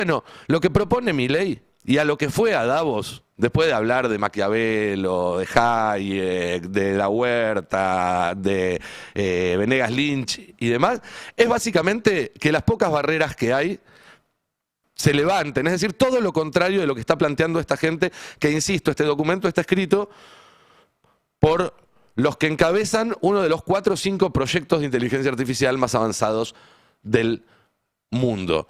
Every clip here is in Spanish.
Bueno, lo que propone Milei y a lo que fue a Davos, después de hablar de Maquiavelo, de Hayek, de La Huerta, de Venegas Lynch y demás, es básicamente que las pocas barreras que hay se levanten, es decir, todo lo contrario de lo que está planteando esta gente, que insisto, este documento está escrito por los que encabezan uno de los 4 o 5 proyectos de inteligencia artificial más avanzados del mundo.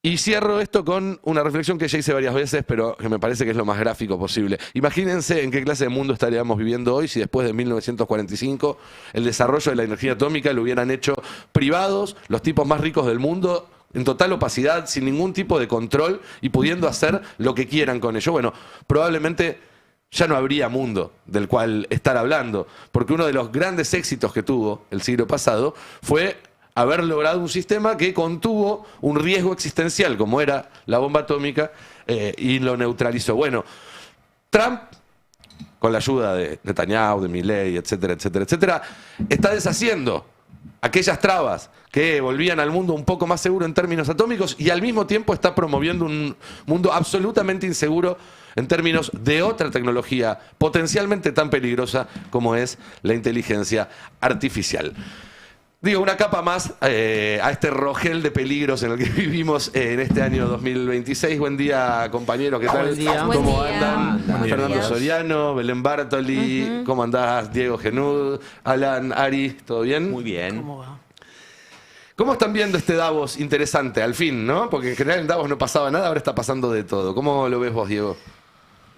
Y cierro esto con una reflexión que ya hice varias veces, pero que me parece que es lo más gráfico posible. Imagínense en qué clase de mundo estaríamos viviendo hoy si después de 1945 el desarrollo de la energía atómica lo hubieran hecho privados, los tipos más ricos del mundo, en total opacidad, sin ningún tipo de control y pudiendo hacer lo que quieran con ello. Bueno, probablemente ya no habría mundo del cual estar hablando, porque uno de los grandes éxitos que tuvo el siglo pasado fue haber logrado un sistema que contuvo un riesgo existencial, como era la bomba atómica, y lo neutralizó. Bueno, Trump, con la ayuda de Netanyahu, de Milei, etcétera, etcétera, etcétera, está deshaciendo aquellas trabas que volvían al mundo un poco más seguro en términos atómicos y al mismo tiempo está promoviendo un mundo absolutamente inseguro en términos de otra tecnología potencialmente tan peligrosa como es la inteligencia artificial. Digo, una capa más a este rogel de peligros en el que vivimos en este año 2026. Buen día, compañeros, ¿qué tal? Buen día. ¿Cómo Buen día. andan? Buen Fernando día. Soriano, Belén Bartoli, ¿cómo andás? Diego Genud, Alan, Ari, ¿todo bien? Muy bien. ¿Cómo va? ¿Cómo están viendo este Davos interesante, al fin, no? Porque en general en Davos no pasaba nada, ahora está pasando de todo. ¿Cómo lo ves vos, Diego?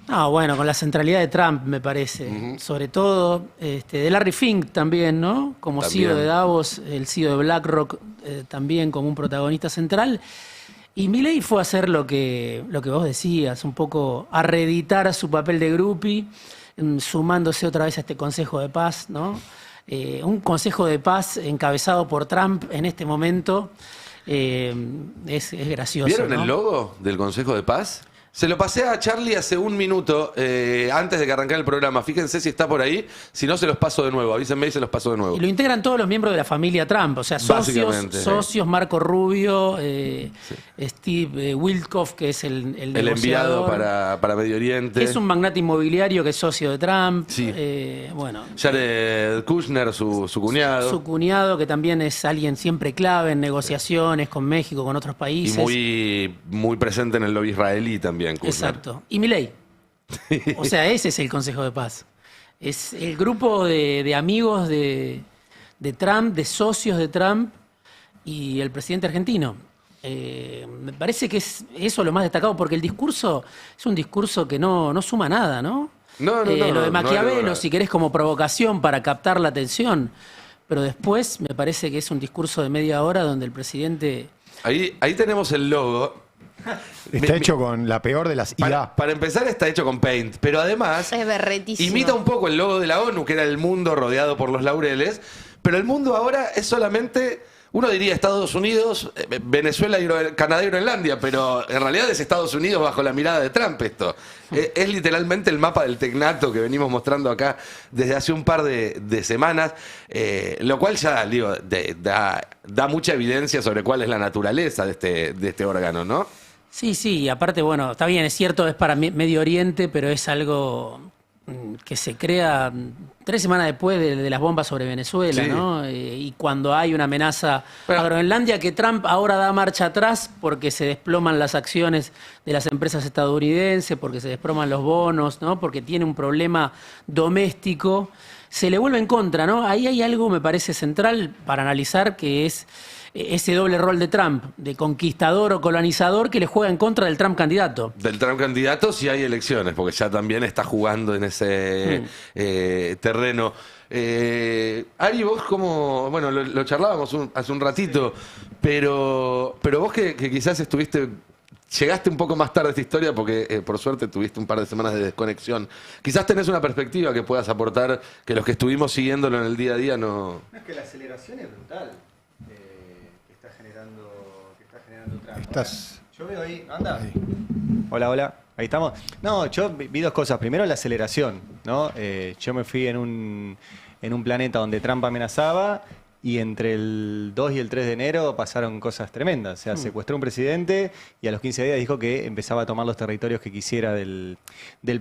No, bueno, con la centralidad de Trump, me parece. Sobre todo de Larry Fink también, ¿no? Como También. CEO de Davos, el CEO de BlackRock también como un protagonista central. Y Milei fue a hacer lo que vos decías, un poco a reeditar su papel de groupie, sumándose otra vez a este Consejo de Paz, ¿no? Un Consejo de Paz encabezado por Trump en este momento es gracioso. ¿Vieron ¿no? el logo del Consejo de Paz? Se lo pasé a Charlie hace un minuto antes de que arrancara el programa. Fíjense si está por ahí. Si no, se los paso de nuevo. Avísenme y se los paso de nuevo. Y lo integran todos los miembros de la familia Trump, o sea, Básicamente. socios, Marco Rubio, Steve Witkoff, que es el El enviado negociador, para Medio Oriente. que es un magnate inmobiliario que es socio de Trump. Sí. Bueno, Jared Kushner, su cuñado. su cuñado, que también es alguien siempre clave en negociaciones con México, con otros Y países. muy presente en el lobby israelí también, Kushner. Exacto. Y Milei. O sea, ese es el Consejo de Paz. Es el grupo de amigos de Trump, de socios de Trump y el presidente argentino. Me parece que es eso lo más destacado, porque el discurso es un discurso que no suma nada, ¿no? No, Lo de no Maquiavelo, logra. si querés, como provocación para captar la atención. Pero después me parece que es un discurso de media hora donde el presidente... Ahí tenemos el logo. Está hecho con la peor de las IA. Para empezar está hecho con Paint, pero además Es berretísimo. imita un poco el logo de la ONU, que era el mundo rodeado por los laureles, pero el mundo ahora es solamente, uno diría Estados Unidos, Venezuela, Canadá y Groenlandia, pero en realidad es Estados Unidos bajo la mirada de Trump esto. Es literalmente el mapa del tecnato que venimos mostrando acá desde hace un par de semanas, lo cual ya digo, da mucha evidencia sobre cuál es la naturaleza de este órgano, ¿no? Sí, y aparte, bueno, está bien, es cierto, es para Medio Oriente, pero es algo que se crea 3 semanas después de las bombas sobre Venezuela, Sí. ¿no? Y cuando hay una amenaza a Groenlandia, que Trump ahora da marcha atrás porque se desploman las acciones de las empresas estadounidenses, porque se desploman los bonos, ¿no? Porque tiene un problema doméstico, se le vuelve en contra, ¿no? Ahí hay algo, me parece, central para analizar, que es ese doble rol de Trump, de conquistador o colonizador, que le juega en contra del Trump candidato. Del Trump candidato si hay elecciones, porque ya también está jugando en ese terreno. Ari, vos como, bueno, lo charlábamos hace un ratito, pero vos que quizás llegaste un poco más tarde a esta historia porque por suerte tuviste un par de semanas de desconexión. Quizás tenés una perspectiva que puedas aportar que los que estuvimos siguiéndolo en el día a día no... Es que la aceleración es brutal que está generando Trump. Estás... Yo veo ahí, anda. Ahí. Hola, ahí estamos. No, yo vi 2 cosas. Primero, la aceleración, ¿no? Yo me fui en un planeta donde Trump amenazaba y entre el 2 y el 3 de enero pasaron cosas tremendas. O sea, secuestró un presidente y a los 15 días dijo que empezaba a tomar los territorios que quisiera del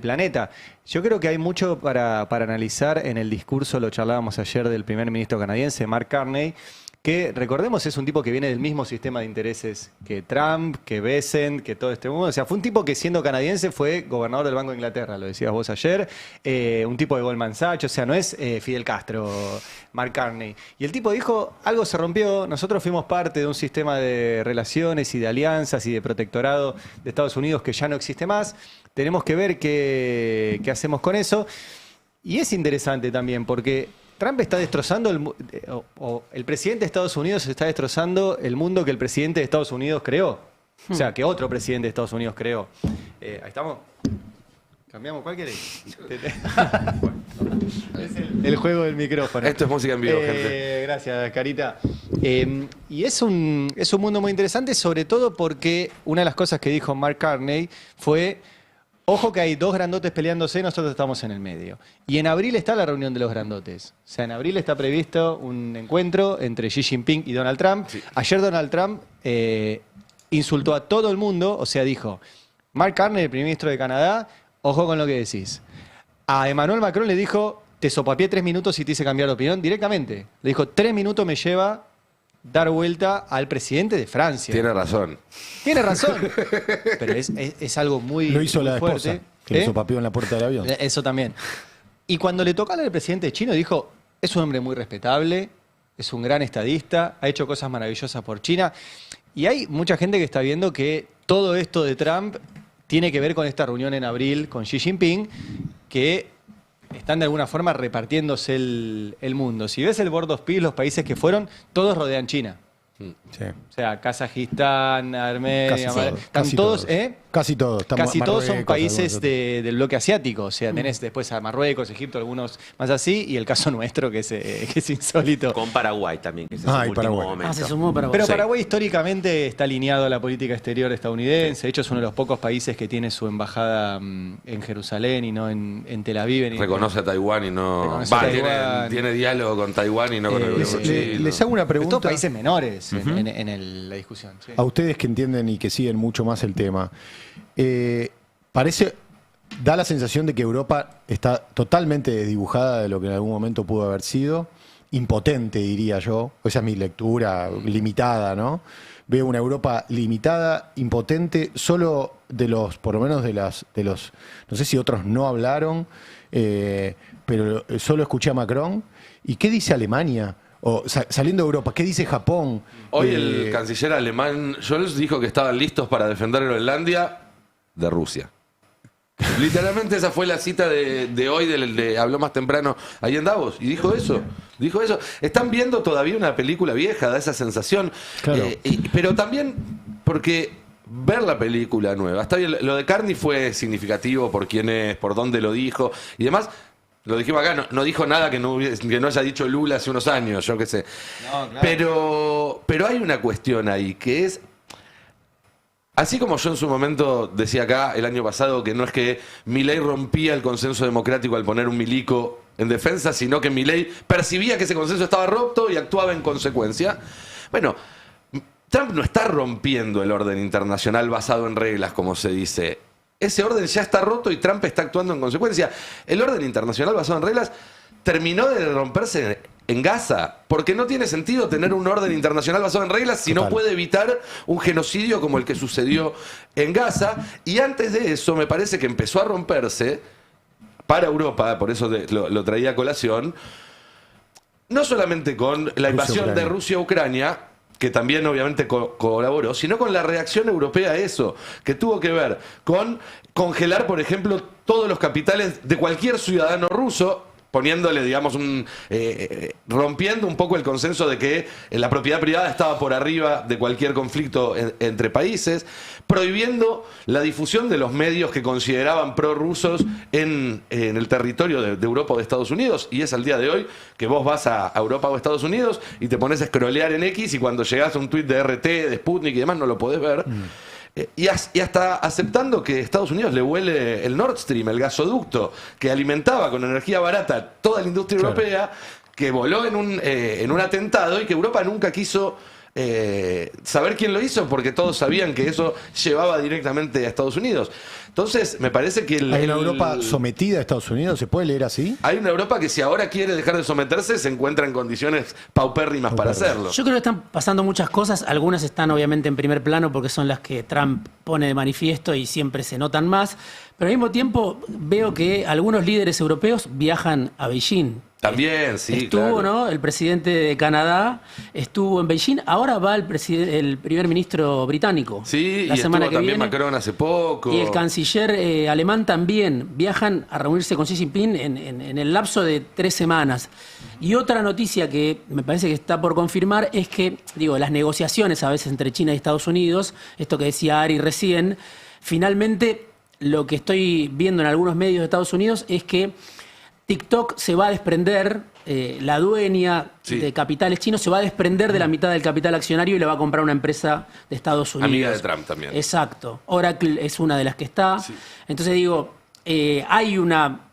planeta. Yo creo que hay mucho para analizar en el discurso, lo charlábamos ayer, del primer ministro canadiense, Mark Carney, que, recordemos, es un tipo que viene del mismo sistema de intereses que Trump, que Bessent, que todo este mundo. O sea, fue un tipo que, siendo canadiense, fue gobernador del Banco de Inglaterra, lo decías vos ayer, un tipo de Goldman Sachs, o sea, no es Fidel Castro, Mark Carney. Y el tipo dijo, algo se rompió, nosotros fuimos parte de un sistema de relaciones y de alianzas y de protectorado de Estados Unidos que ya no existe más, tenemos que ver qué hacemos con eso. Y es interesante también, porque Trump está destrozando, el presidente de Estados Unidos está destrozando el mundo que el presidente de Estados Unidos creó. O sea, que otro presidente de Estados Unidos creó. Ahí estamos. ¿Cambiamos? ¿Cuál querés? Es el juego del micrófono. Esto es música en vivo, gente. Gracias, Carita. Y es un mundo muy interesante, sobre todo porque una de las cosas que dijo Mark Carney fue: ojo que hay dos grandotes peleándose, nosotros estamos en el medio. Y en abril está la reunión de los grandotes. O sea, en abril está previsto un encuentro entre Xi Jinping y Donald Trump. Sí. Ayer Donald Trump insultó a todo el mundo, o sea, dijo, Mark Carney, el primer ministro de Canadá, ojo con lo que decís. A Emmanuel Macron le dijo, te sopapié 3 minutos y te hice cambiar de opinión directamente. Le dijo, 3 minutos me lleva dar vuelta al presidente de Francia. Tiene razón. Tiene razón. Pero es algo muy Lo hizo muy la fuerte. esposa, que le sopapeó en la puerta del avión. Eso también. Y cuando le tocó hablar al presidente chino, dijo, es un hombre muy respetable, es un gran estadista, ha hecho cosas maravillosas por China. Y hay mucha gente que está viendo que todo esto de Trump tiene que ver con esta reunión en abril con Xi Jinping, que están de alguna forma repartiéndose el mundo. Si ves el Board of Peace, los países que fueron, todos rodean China. Sí. O sea, Kazajistán, Armenia, casi todos, todos. Casi todos. Casi todos son países del bloque asiático. O sea, tenés después a Marruecos, Egipto, algunos más así, y el caso nuestro, que es insólito. Con Paraguay también, que es y último Paraguay. momento. Se sumó Paraguay. Pero Sí. Paraguay históricamente está alineado a la política exterior estadounidense. De hecho, es uno de los pocos países que tiene su embajada en Jerusalén y no en Tel Aviv. Reconoce a Taiwán y no... Reconoce a Taiwán. Tiene diálogo con Taiwán y no con el gobierno chino. Les hago una pregunta. Estos países menores en la discusión. Sí. A ustedes que entienden y que siguen mucho más el tema. Da la sensación de que Europa está totalmente desdibujada de lo que en algún momento pudo haber sido. Impotente, diría yo. Esa es mi lectura, limitada, ¿no? Veo una Europa limitada, impotente, solo por lo menos de los, no sé si otros no hablaron, pero solo escuché a Macron. ¿Y qué dice Alemania? O saliendo de Europa, ¿qué dice Japón? Hoy el canciller alemán Scholz dijo que estaban listos para defender Groenlandia de Rusia. Literalmente esa fue la cita de hoy, habló más temprano ahí en Davos, y dijo eso. Están viendo todavía una película vieja, da esa sensación. Claro. Pero también porque ver la película nueva, está bien, lo de Carney fue significativo por quién es, por dónde lo dijo y demás. Lo dijimos acá, no dijo nada que no haya dicho Lula hace unos años, yo qué sé. No, claro. Pero hay una cuestión ahí, que es, así como yo en su momento decía acá el año pasado que no es que Milei rompía el consenso democrático al poner un milico en defensa, sino que Milei percibía que ese consenso estaba roto y actuaba en consecuencia. Bueno, Trump no está rompiendo el orden internacional basado en reglas, como se dice. Ese orden ya está roto y Trump está actuando en consecuencia. El orden internacional basado en reglas terminó de romperse en Gaza, porque no tiene sentido tener un orden internacional basado en reglas si no puede evitar un genocidio como el que sucedió en Gaza. Y antes de eso me parece que empezó a romperse para Europa, por eso lo traía a colación, no solamente con la invasión de Rusia a Ucrania, que también obviamente colaboró, sino con la reacción europea a eso, que tuvo que ver con congelar, por ejemplo, todos los capitales de cualquier ciudadano ruso, poniéndole, digamos, rompiendo un poco el consenso de que la propiedad privada estaba por arriba de cualquier conflicto entre países, prohibiendo la difusión de los medios que consideraban prorrusos en el territorio de Europa o de Estados Unidos. Y es al día de hoy que vos vas a Europa o Estados Unidos y te pones a scrollear en X y cuando llegás a un tuit de RT, de Sputnik y demás no lo podés ver. Y hasta aceptando que Estados Unidos le huele el Nord Stream, el gasoducto que alimentaba con energía barata toda la industria europea, que voló en un atentado y que Europa nunca quiso saber quién lo hizo porque todos sabían que eso llevaba directamente a Estados Unidos. Entonces, me parece que ¿Hay una Europa sometida a Estados Unidos? ¿Se puede leer así? Hay una Europa que si ahora quiere dejar de someterse, se encuentra en condiciones paupérrimas para hacerlo. Yo creo que están pasando muchas cosas. Algunas están obviamente en primer plano porque son las que Trump pone de manifiesto y siempre se notan más. Pero al mismo tiempo veo que algunos líderes europeos viajan a Beijing. También, sí, Estuvo, claro. ¿no? El presidente de Canadá estuvo en Beijing. Ahora va el primer ministro británico. Sí, la y semana estuvo que también viene. Macron hace poco. Y el canciller alemán también. Viajan a reunirse con Xi Jinping en el lapso de 3 semanas. Y otra noticia que me parece que está por confirmar es que, las negociaciones a veces entre China y Estados Unidos, esto que decía Ari recién, finalmente lo que estoy viendo en algunos medios de Estados Unidos es que TikTok se va a desprender, la dueña de capitales chinos se va a desprender de la mitad del capital accionario y le va a comprar una empresa de Estados Unidos. Amiga de Trump también. Exacto. Oracle es una de las que está. Sí. Entonces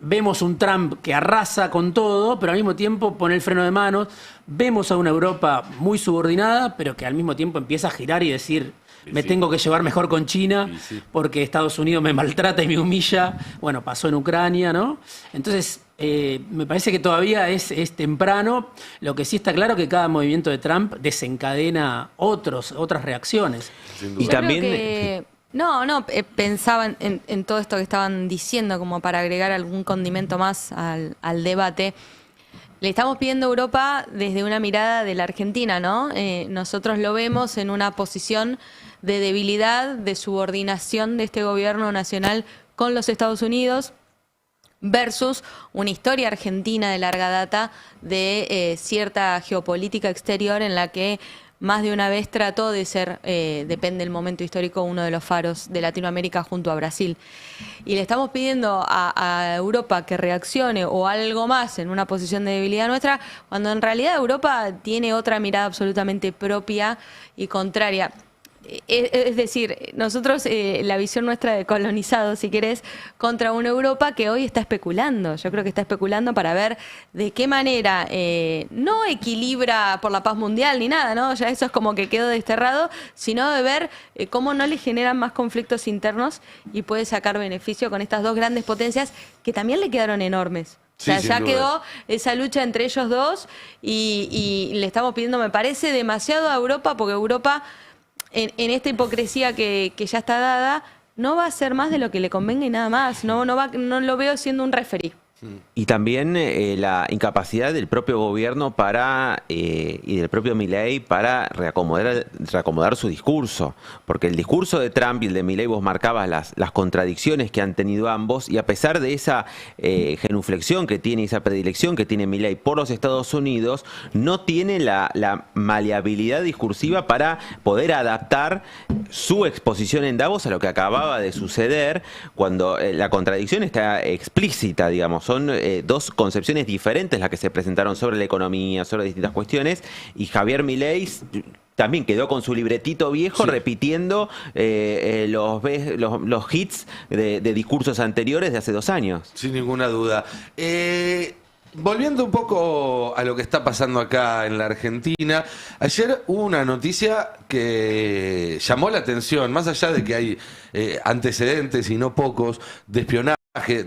vemos un Trump que arrasa con todo, pero al mismo tiempo pone el freno de manos. Vemos a una Europa muy subordinada, pero que al mismo tiempo empieza a girar y decir, me tengo que llevar mejor con China porque Estados Unidos me maltrata y me humilla. Bueno, pasó en Ucrania, ¿no? Entonces, me parece que todavía es temprano. Lo que sí está claro que cada movimiento de Trump desencadena otras reacciones. Y Yo también... creo que... pensaba en todo esto que estaban diciendo, como para agregar algún condimento más al debate. Le estamos pidiendo a Europa desde una mirada de la Argentina, ¿no? Nosotros lo vemos en una posición de debilidad, de subordinación de este gobierno nacional con los Estados Unidos, versus una historia argentina de larga data de cierta geopolítica exterior en la que más de una vez trató de ser, depende del momento histórico, uno de los faros de Latinoamérica junto a Brasil. Y le estamos pidiendo a Europa que reaccione o algo más en una posición de debilidad nuestra, cuando en realidad Europa tiene otra mirada absolutamente propia y contraria. Es decir, nosotros, la visión nuestra de colonizado, si querés, contra una Europa que hoy está especulando. Yo creo que está especulando para ver de qué manera no equilibra por la paz mundial ni nada, ¿no? Ya eso es como que quedó desterrado, sino de ver cómo no le generan más conflictos internos y puede sacar beneficio con estas dos grandes potencias que también le quedaron enormes. O sea, Sí, ya sin duda. quedó esa lucha entre ellos dos y le estamos pidiendo, me parece, demasiado a Europa, porque Europa... En esta hipocresía que ya está dada, no va a hacer más de lo que le convenga y nada más. No lo veo siendo un referí. Y también la incapacidad del propio gobierno y del propio Milei para reacomodar su discurso. Porque el discurso de Trump y el de Milei, vos marcabas las contradicciones que han tenido ambos, y a pesar de esa genuflexión que tiene, esa predilección que tiene Milei por los Estados Unidos, no tiene la maleabilidad discursiva para poder adaptar su exposición en Davos a lo que acababa de suceder, cuando la contradicción está explícita, digamos. Son dos concepciones diferentes las que se presentaron sobre la economía, sobre distintas cuestiones, y Javier Milei también quedó con su libretito viejo repitiendo los hits de discursos anteriores de hace 2 años. Sin ninguna duda. Volviendo un poco a lo que está pasando acá en la Argentina, ayer hubo una noticia que llamó la atención, más allá de que hay antecedentes y no pocos de espionaje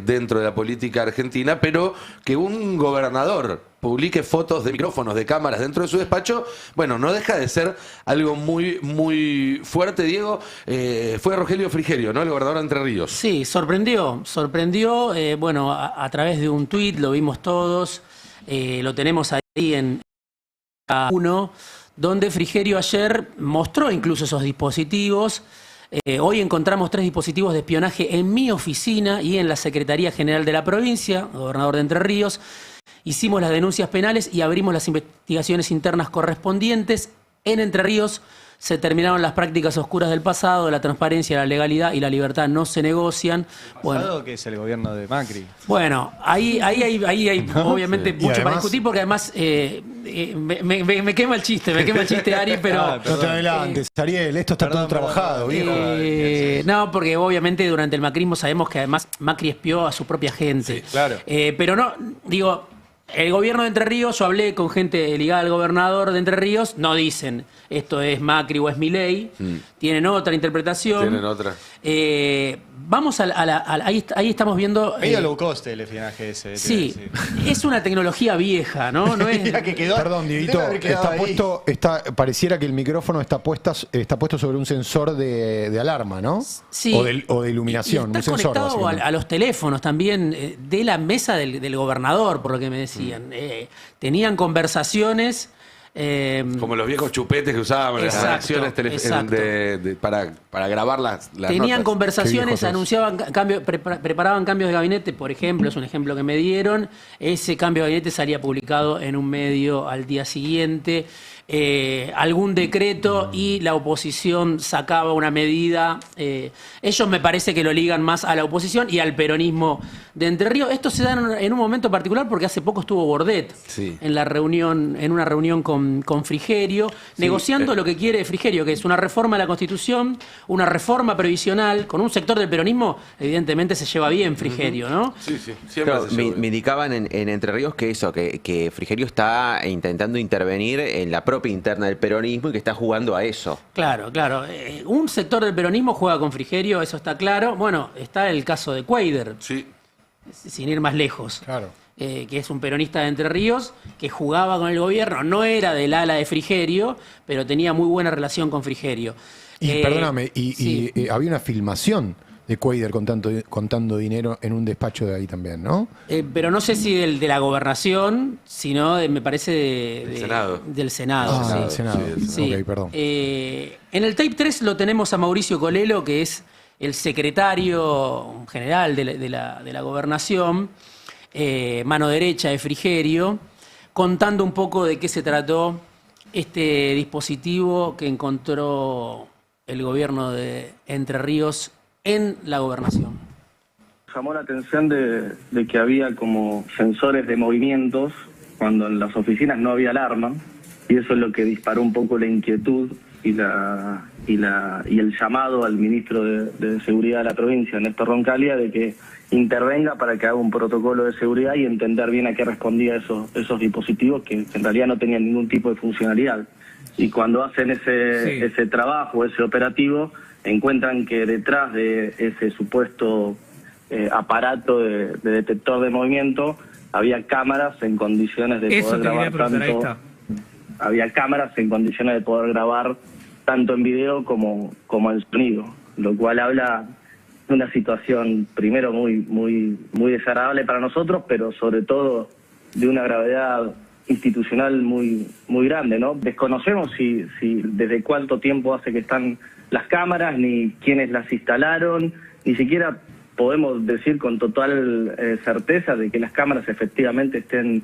dentro de la política argentina, pero que un gobernador publique fotos de micrófonos, de cámaras dentro de su despacho, bueno, no deja de ser algo muy, muy fuerte, Diego. Fue Rogelio Frigerio, ¿no? El gobernador de Entre Ríos. Sí, sorprendió, bueno, a través de un tuit, lo vimos todos, lo tenemos ahí en uno, donde Frigerio ayer mostró incluso esos dispositivos. Hoy encontramos 3 dispositivos de espionaje en mi oficina y en la Secretaría General de la provincia, gobernador de Entre Ríos. Hicimos las denuncias penales y abrimos las investigaciones internas correspondientes. En Entre Ríos se terminaron las prácticas oscuras del pasado, la transparencia, la legalidad y la libertad no se negocian. Pasado, que es el gobierno de Macri. Bueno, ahí hay obviamente Y mucho además- para discutir, porque además me quema el chiste, Ari, pero... No te adelantes, Ariel, esto está todo trabajado, viejo. No, porque obviamente durante el macrismo sabemos que además Macri espió a su propia gente. Sí, claro. Pero no, digo, El gobierno de Entre Ríos, yo hablé con gente ligada al gobernador de Entre Ríos, no dicen esto es Macri o es Milei, tienen otra interpretación. Tienen otra. Vamos ahí estamos viendo... Medio low cost el espionaje ese. Sí, es una tecnología vieja, ¿no? No es... Mira que quedó, Perdón, Dieguito, debe haber quedado está ahí. puesto, pareciera que el micrófono está puesto sobre un sensor de alarma, ¿no? Sí. O de iluminación, Y un está sensor. conectado básicamente. a los teléfonos también de la mesa del gobernador, por lo que me decían. Tenían conversaciones... Como los viejos chupetes que usábamos en las Exacto, redacciones exacto. para grabar las Tenían notas. Qué conversaciones, viejos sos. anunciaban preparaban cambios de gabinete, por ejemplo, es un ejemplo que me dieron. Ese cambio de gabinete salía publicado en un medio al día siguiente. Algún decreto y la oposición sacaba una medida. Ellos me parece que lo ligan más a la oposición y al peronismo de Entre Ríos. Esto se da en un momento particular porque hace poco estuvo Bordet Sí. en una reunión con Frigerio, negociando lo que quiere Frigerio, que es una reforma de la Constitución, una reforma previsional. Con un sector del peronismo, evidentemente se lleva bien Frigerio, ¿no? Sí, sí. Siempre Claro, se llevó me bien. indicaban en Entre Ríos que eso, que Frigerio está intentando intervenir en la propia interna del peronismo y que está jugando a eso. Claro, claro. Un sector del peronismo juega con Frigerio, eso está claro. Bueno, está el caso de Cuader, Sí. sin ir más lejos. Claro. Que es un peronista de Entre Ríos, que jugaba con el gobierno, no era del ala de Frigerio, pero tenía muy buena relación con Frigerio. Y perdóname, sí. había una filmación de Cuader contando dinero en un despacho de ahí también, ¿no? Pero no sé si de la gobernación, sino me parece Del Senado. del Senado. Ah, sí. del Senado. Sí, del Sí. Ok, perdón. En el tape 3 lo tenemos a Mauricio Colelo, que es el secretario general de la gobernación, mano derecha de Frigerio, contando un poco de qué se trató este dispositivo que encontró el gobierno de Entre Ríos en la gobernación. Llamó la atención de que había como sensores de movimientos cuando en las oficinas no había alarma, y eso es lo que disparó un poco la inquietud y el llamado al ministro de Seguridad de la provincia, Néstor Roncaglia, de que intervenga para que haga un protocolo de seguridad y entender bien a qué respondía esos dispositivos que en realidad no tenían ningún tipo de funcionalidad. Y cuando hacen ese trabajo, ese operativo, encuentran que detrás de ese supuesto aparato de detector de movimiento había cámaras en condiciones de Eso poder te quería grabar preguntar, ahí tanto. está. Había cámaras en condiciones de poder grabar tanto en video como en sonido, lo cual habla de una situación primero muy desagradable para nosotros, pero sobre todo de una gravedad institucional muy grande, ¿no? Desconocemos si desde cuánto tiempo hace que están las cámaras, ni quiénes las instalaron, ni siquiera podemos decir con total certeza de que las cámaras efectivamente estén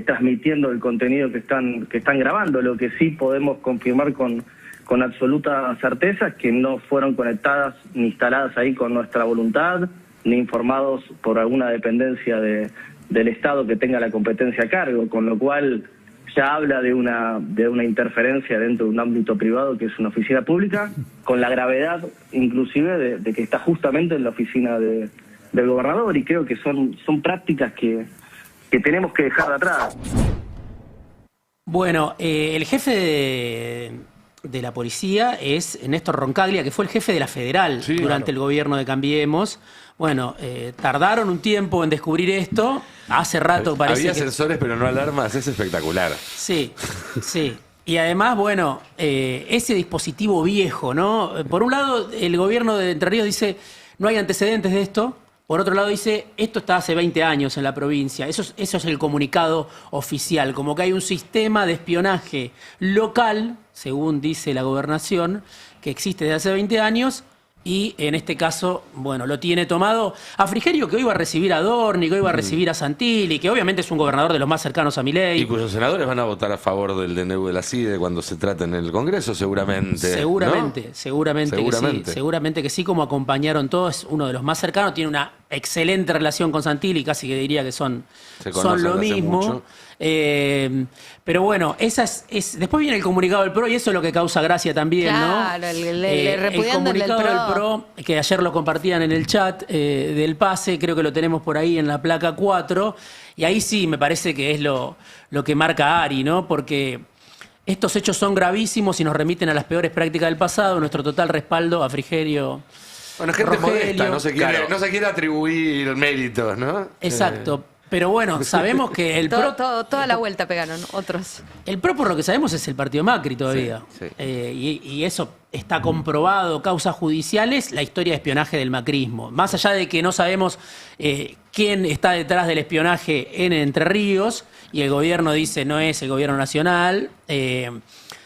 transmitiendo el contenido que están grabando. Lo que sí podemos confirmar con absoluta certeza es que no fueron conectadas ni instaladas ahí con nuestra voluntad, ni informados por alguna dependencia del Estado que tenga la competencia a cargo, con lo cual ya habla de una interferencia dentro de un ámbito privado que es una oficina pública, con la gravedad inclusive de que está justamente en la oficina del gobernador, y creo que son prácticas que tenemos que dejar de atrás. Bueno, el jefe de la policía es Néstor Roncaglia, que fue el jefe de la Federal Sí, durante el gobierno de Cambiemos. Bueno, tardaron un tiempo en descubrir esto. Hace rato parece Había que... sensores, pero no alarmas. Es espectacular. Sí, sí. Y además, bueno, ese dispositivo viejo, ¿no? Por un lado, el gobierno de Entre Ríos dice, no hay antecedentes de esto. Por otro lado dice, esto está hace 20 años en la provincia. Eso es el comunicado oficial, como que hay un sistema de espionaje local, según dice la gobernación, que existe desde hace 20 años y en este caso, bueno, lo tiene tomado a Frigerio, que hoy va a recibir a Dorni, que hoy va a recibir a Santilli, que obviamente es un gobernador de los más cercanos a Milei. Y cuyos senadores van a votar a favor del DNU de la CIDE cuando se trate en el Congreso, seguramente. Seguramente, ¿no? seguramente que sí. Seguramente que sí, como acompañaron todos, es uno de los más cercanos, tiene una excelente relación con Santilli, casi que diría que son lo conocen desde hace mismo. mucho. Pero bueno, después viene el comunicado del PRO y eso es lo que causa gracia también, Claro, ¿no? el repudiando el del comunicado PRO. que ayer lo compartían en el chat del PASE, creo que lo tenemos por ahí en la placa 4, y ahí sí me parece que es lo que marca Ari, ¿no? Porque estos hechos son gravísimos y nos remiten a las peores prácticas del pasado. Nuestro total respaldo a Frigerio. Bueno, gente Rogelio. modesta, no se quiere atribuir méritos, ¿no? Exacto. Pero bueno, sabemos que el PRO, Toda la vuelta pegaron otros. el PRO, por lo que sabemos, es el partido Macri todavía. Sí, sí. Y eso está comprobado, causas judiciales, la historia de espionaje del macrismo. Más allá de que no sabemos quién está detrás del espionaje en Entre Ríos, y el gobierno dice no es el gobierno nacional,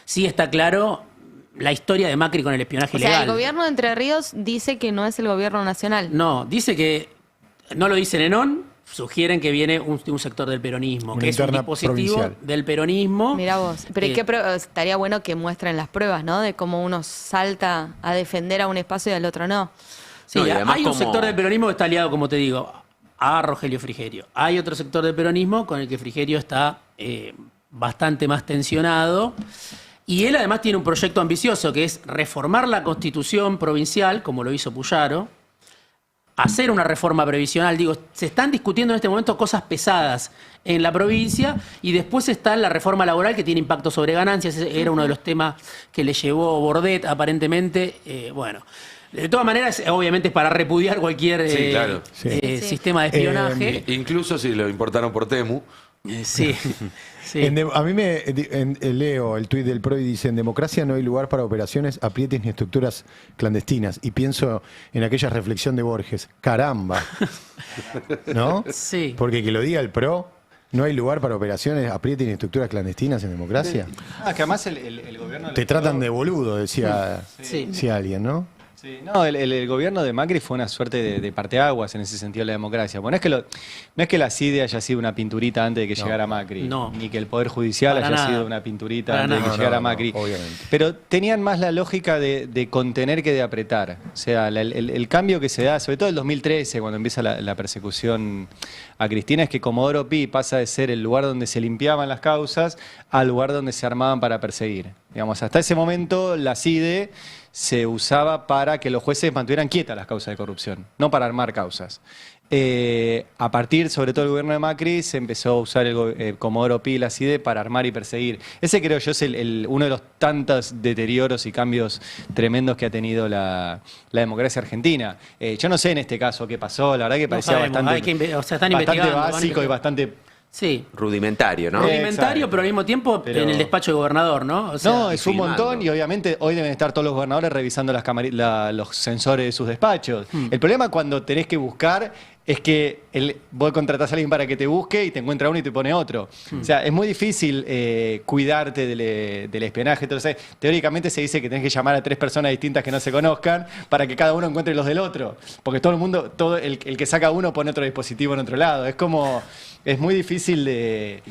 sí está claro la historia de Macri con el espionaje O sea, ilegal. el gobierno de Entre Ríos dice que no es el gobierno nacional. No, dice que, no lo dice Nenón, sugieren que viene de un sector del peronismo, Una que es un interna dispositivo provincial. del peronismo. Mirá vos. Pero ¿y qué estaría bueno que muestren las pruebas, ¿no? De cómo uno salta a defender a un espacio y al otro no. Sí, No, y además hay un como- sector del peronismo que está aliado, como te digo, a Rogelio Frigerio. Hay otro sector del peronismo con el que Frigerio está bastante más tensionado. Y él además tiene un proyecto ambicioso que es reformar la constitución provincial, como lo hizo Puyaro, hacer una reforma previsional. Digo, se están discutiendo en este momento cosas pesadas en la provincia y después está la reforma laboral que tiene impacto sobre ganancias. Ese era uno de los temas que le llevó Bordet aparentemente. Bueno, de todas maneras, obviamente es para repudiar cualquier Sí, claro. Sí. sistema de espionaje. Incluso si lo importaron por Temu. Sí, sí. A mí leo el tuit del PRO y dice: en democracia no hay lugar para operaciones, aprietes ni estructuras clandestinas. Y pienso en aquella reflexión de Borges: caramba, ¿no? Sí. Porque que lo diga el PRO, no hay lugar para operaciones, aprietes ni estructuras clandestinas en democracia. Ah, que además el gobierno... Te tratan de boludo, decía Sí. alguien, ¿no? Sí, no, el gobierno de Macri fue una suerte de parteaguas en ese sentido de la democracia. Bueno, no es que la CIDE haya sido una pinturita antes de que llegara Macri, No. ni que el Poder Judicial Para haya nada. sido una pinturita Para antes de nada. que llegara No, Macri. obviamente. Pero tenían más la lógica de contener que de apretar. O sea, el cambio que se da, sobre todo en el 2013, cuando empieza la persecución a Cristina, es que Comodoro Pi pasa de ser el lugar donde se limpiaban las causas al lugar donde se armaban para perseguir. Digamos, hasta ese momento la CIDE se usaba para que los jueces mantuvieran quietas las causas de corrupción, no para armar causas. A partir, sobre todo, del gobierno de Macri, se empezó a usar el Comodoro Pi y la CIDE para armar y perseguir. Ese, creo yo, es uno de los tantos deterioros y cambios tremendos que ha tenido la democracia argentina. Yo no sé en este caso qué pasó, la verdad que parecía sabemos, bastante, hay que o sea, están bastante investigando, van a básico y investigar. bastante... Sí. Rudimentario, ¿no? Rudimentario, Exacto. pero al mismo tiempo Pero- en el despacho de gobernador, ¿no? O sea, No, es un filmando. montón y obviamente hoy deben estar todos los gobernadores revisando los sensores de sus despachos. El problema cuando tenés que buscar es que vos contratás a alguien para que te busque y te encuentra uno y te pone otro. O sea, es muy difícil cuidarte del espionaje. Entonces, teóricamente se dice que tenés que llamar a 3 personas distintas que no se conozcan para que cada uno encuentre los del otro. Porque todo el mundo, el que saca uno pone otro dispositivo en otro lado. Es muy difícil de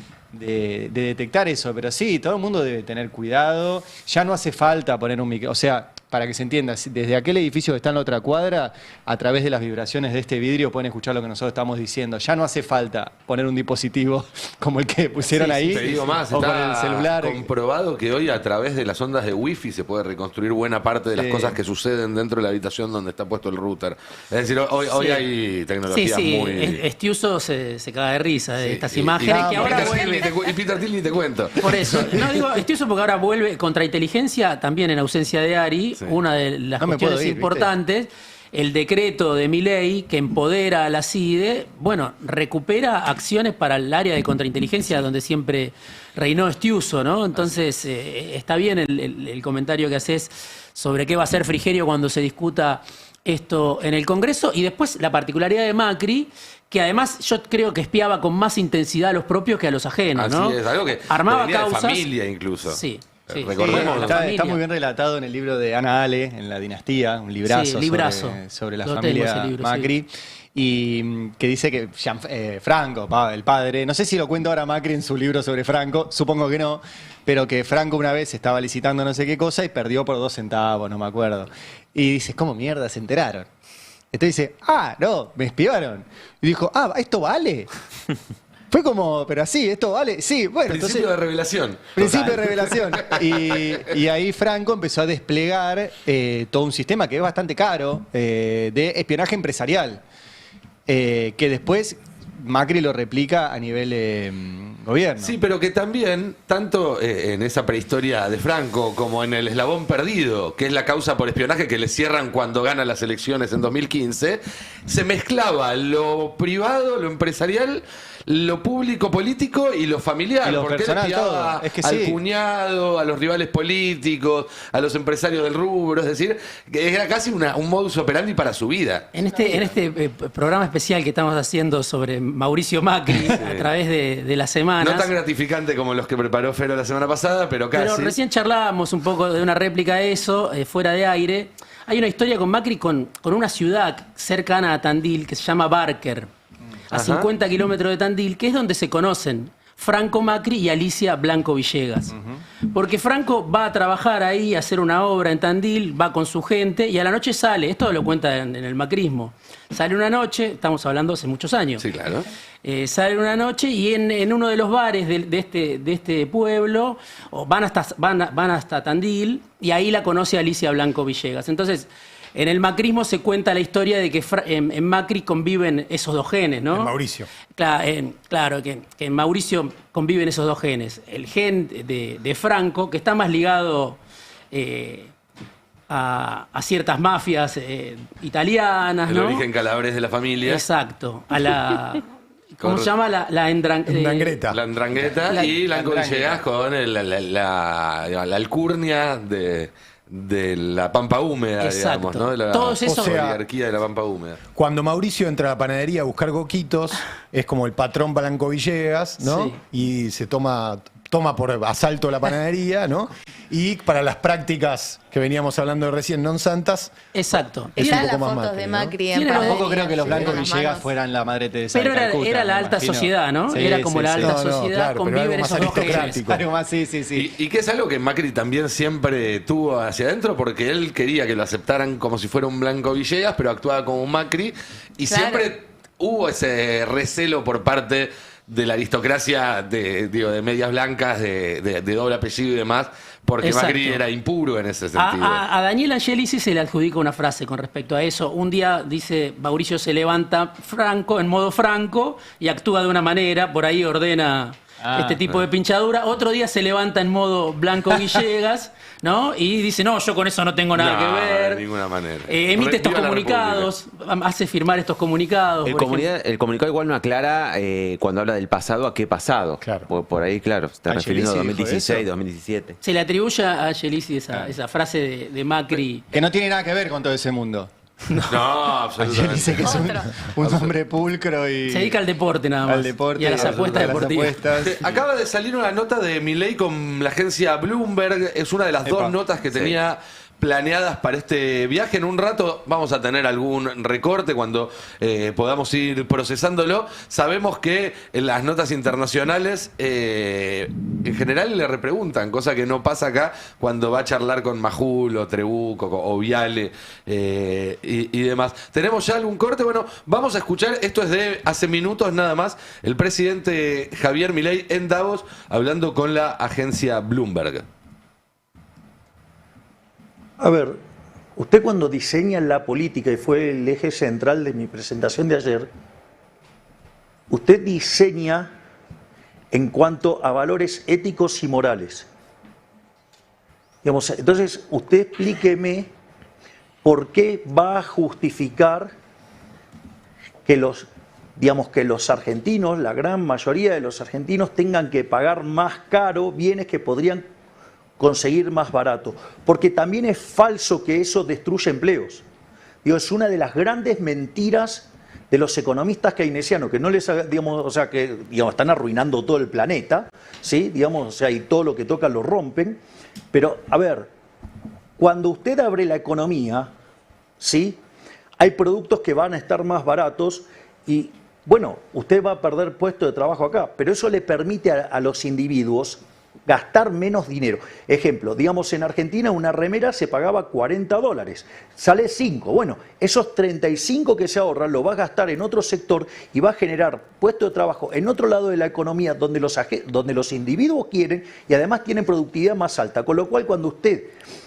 detectar eso, pero sí, todo el mundo debe tener cuidado. Ya no hace falta poner un micrófono. O sea, para que se entienda, desde aquel edificio que está en la otra cuadra, a través de las vibraciones de este vidrio pueden escuchar lo que nosotros estamos diciendo. Ya no hace falta poner un dispositivo como el que pusieron Sí, ahí. Te digo más, o con está el celular. comprobado que hoy a través de las ondas de wifi se puede reconstruir buena parte de las Sí. cosas que suceden dentro de la habitación donde está puesto el router. Es decir, hoy Sí. hay sí, tecnologías sí, muy... Estiuso se caga de risa de estas Y- imágenes y- que ahora Peter Thiel vuelven. y Peter Thiel ni te cuento. Por eso, no digo Estiuso porque ahora vuelve contrainteligencia, también en ausencia de Ari, Sí. una de las No me cuestiones puedo ir, ¿viste? importantes, el decreto de Milei que empodera a la CIDE, bueno, recupera acciones para el área de contrainteligencia donde siempre reinó Estiuso, ¿no? Entonces, está bien el comentario que haces sobre qué va a hacer Frigerio cuando se discuta esto en el Congreso, y después la particularidad de Macri, que además yo creo que espiaba con más intensidad a los propios que a los ajenos, ¿no? Así es, algo que armaba venía de causas. familia incluso. Sí, sí. Recordemos. Sí, la Está familia. muy bien relatado en el libro de Ana Ale, en La Dinastía, un librazo, Sí, librazo. sobre la Lo tengo familia ese libro, Macri. Y que dice que Franco, el padre, no sé si lo cuenta ahora Macri en su libro sobre Franco, supongo que no, pero que Franco una vez estaba licitando no sé qué cosa y perdió por 2 centavos, no me acuerdo. Y dices, ¿cómo mierda se enteraron? Entonces dice, no, me espiaron. Y dijo, ¿esto vale? Fue como, pero así, ¿esto vale? Sí, bueno, Principio entonces... de revelación. Principio Total. de revelación. Y ahí Franco empezó a desplegar todo un sistema que es bastante caro de espionaje empresarial, que después Macri lo replica a nivel gobierno. Sí, pero que también, tanto en esa prehistoria de Franco como en el eslabón perdido, que es la causa por espionaje que le cierran cuando gana las elecciones en 2015, se mezclaba lo privado, lo empresarial, lo público político y lo familiar. Y lo porque él personal, espiaba todo. Es que al sí. cuñado, a los rivales políticos, a los empresarios del rubro, es decir, que era casi un modus operandi para su vida. En este programa especial que estamos haciendo sobre Mauricio Macri a través de las semanas. No tan gratificante como los que preparó Fero la semana pasada, pero casi. Pero recién charlábamos un poco de una réplica de eso, fuera de aire. Hay una historia con Macri con una ciudad cercana a Tandil que se llama Barker, a Ajá. 50 kilómetros de Tandil, que es donde se conocen Franco Macri y Alicia Blanco Villegas. Porque Franco va a trabajar ahí, a hacer una obra en Tandil, va con su gente y a la noche sale, esto lo cuenta en el macrismo, sale una noche, estamos hablando hace muchos años. Sí, claro. Sale una noche y en uno de los bares de este pueblo van hasta Tandil y ahí la conoce Alicia Blanco Villegas. Entonces, en el macrismo se cuenta la historia de que en Macri conviven esos dos genes, ¿no? En Mauricio. Claro, que en Mauricio conviven esos dos genes. El gen de Franco, que está más ligado a ciertas mafias italianas, El ¿no? origen calabrés de la familia. Exacto. A la... ¿Cómo se llama? La Endrangheta. La Andrangheta y Blanco Villegas con la alcurnia de la Pampa Húmeda, Exacto. digamos, ¿no? De la Todos esos- oligarquía de la Pampa Húmeda. Cuando Mauricio entra a la panadería a buscar coquitos, es como el patrón Blanco Villegas, ¿no? Sí. Y se toma por asalto la panadería, ¿no? Y para las prácticas que veníamos hablando recién, non santas, Exacto. Es un Están las poco más fotos Macri, de ¿no? Macri en Tiene panadería, Tampoco creo que los sí, Blanco con las Villegas manos. fueran la madre Teresa Pero de Calcuta, era la me alta imagino. sociedad, ¿no? Sí, Era como sí, la sí. alta No, no, sociedad, claro, pero conviven algo más esos dos genes. aristocrático. Algo más, sí. Y que es algo que Macri también siempre tuvo hacia adentro porque él quería que lo aceptaran como si fuera un Blanco Villegas, pero actuaba como un Macri. Y Claro. siempre hubo ese recelo por parte de la aristocracia de medias blancas, de doble apellido y demás, porque Exacto. Macri era impuro en ese sentido. A Daniel Angelici se le adjudica una frase con respecto a eso. Un día dice, Mauricio se levanta Franco, en modo Franco, y actúa de una manera, por ahí ordena este tipo de pinchadura. Otro día se levanta en modo Blanco Villegas, ¿no? Y dice, no, yo con eso no tengo nada que ver. De ninguna manera. Emite estos Viva la comunicados, hace firmar estos comunicados. El por ejemplo. comunicado igual no aclara cuando habla del pasado a qué pasado. Claro. Por ahí, claro, se está refiriendo a Angelici dijo 2016, eso. 2017. Se le atribuye a Angelici esa frase de Macri. Que no tiene nada que ver con todo ese mundo. No, absolutamente. Dice que es un hombre pulcro y... Se dedica al deporte nada más. Al deporte y a las apuestas a las deportivas. apuestas. Acaba de salir una nota de Milei con la agencia Bloomberg. Es una de las dos notas que tenía planeadas para este viaje. En un rato vamos a tener algún recorte cuando podamos ir procesándolo. Sabemos que en las notas internacionales en general le repreguntan, cosa que no pasa acá cuando va a charlar con Majul o Trebuco o Viale y demás. ¿Tenemos ya algún corte? Bueno, vamos a escuchar, esto es de hace minutos nada más, el presidente Javier Milei en Davos hablando con la agencia Bloomberg. A ver, usted cuando diseña la política, y fue el eje central de mi presentación de ayer, usted diseña en cuanto a valores éticos y morales. Digamos, entonces, usted explíqueme por qué va a justificar que los argentinos, la gran mayoría de los argentinos, tengan que pagar más caro bienes que podrían conseguir más barato, porque también es falso que eso destruye empleos. Digo, es una de las grandes mentiras de los economistas keynesianos, que no les, que están arruinando todo el planeta, ¿sí? Y todo lo que tocan lo rompen. Pero, a ver, cuando usted abre la economía, ¿sí? Hay productos que van a estar más baratos y, bueno, usted va a perder puesto de trabajo acá, pero eso le permite a los individuos gastar menos dinero. Ejemplo, digamos en Argentina una remera se pagaba $40, sale 5. Bueno, esos 35 que se ahorran lo va a gastar en otro sector y va a generar puestos de trabajo en otro lado de la economía donde los individuos quieren y además tienen productividad más alta. Con lo cual cuando usted,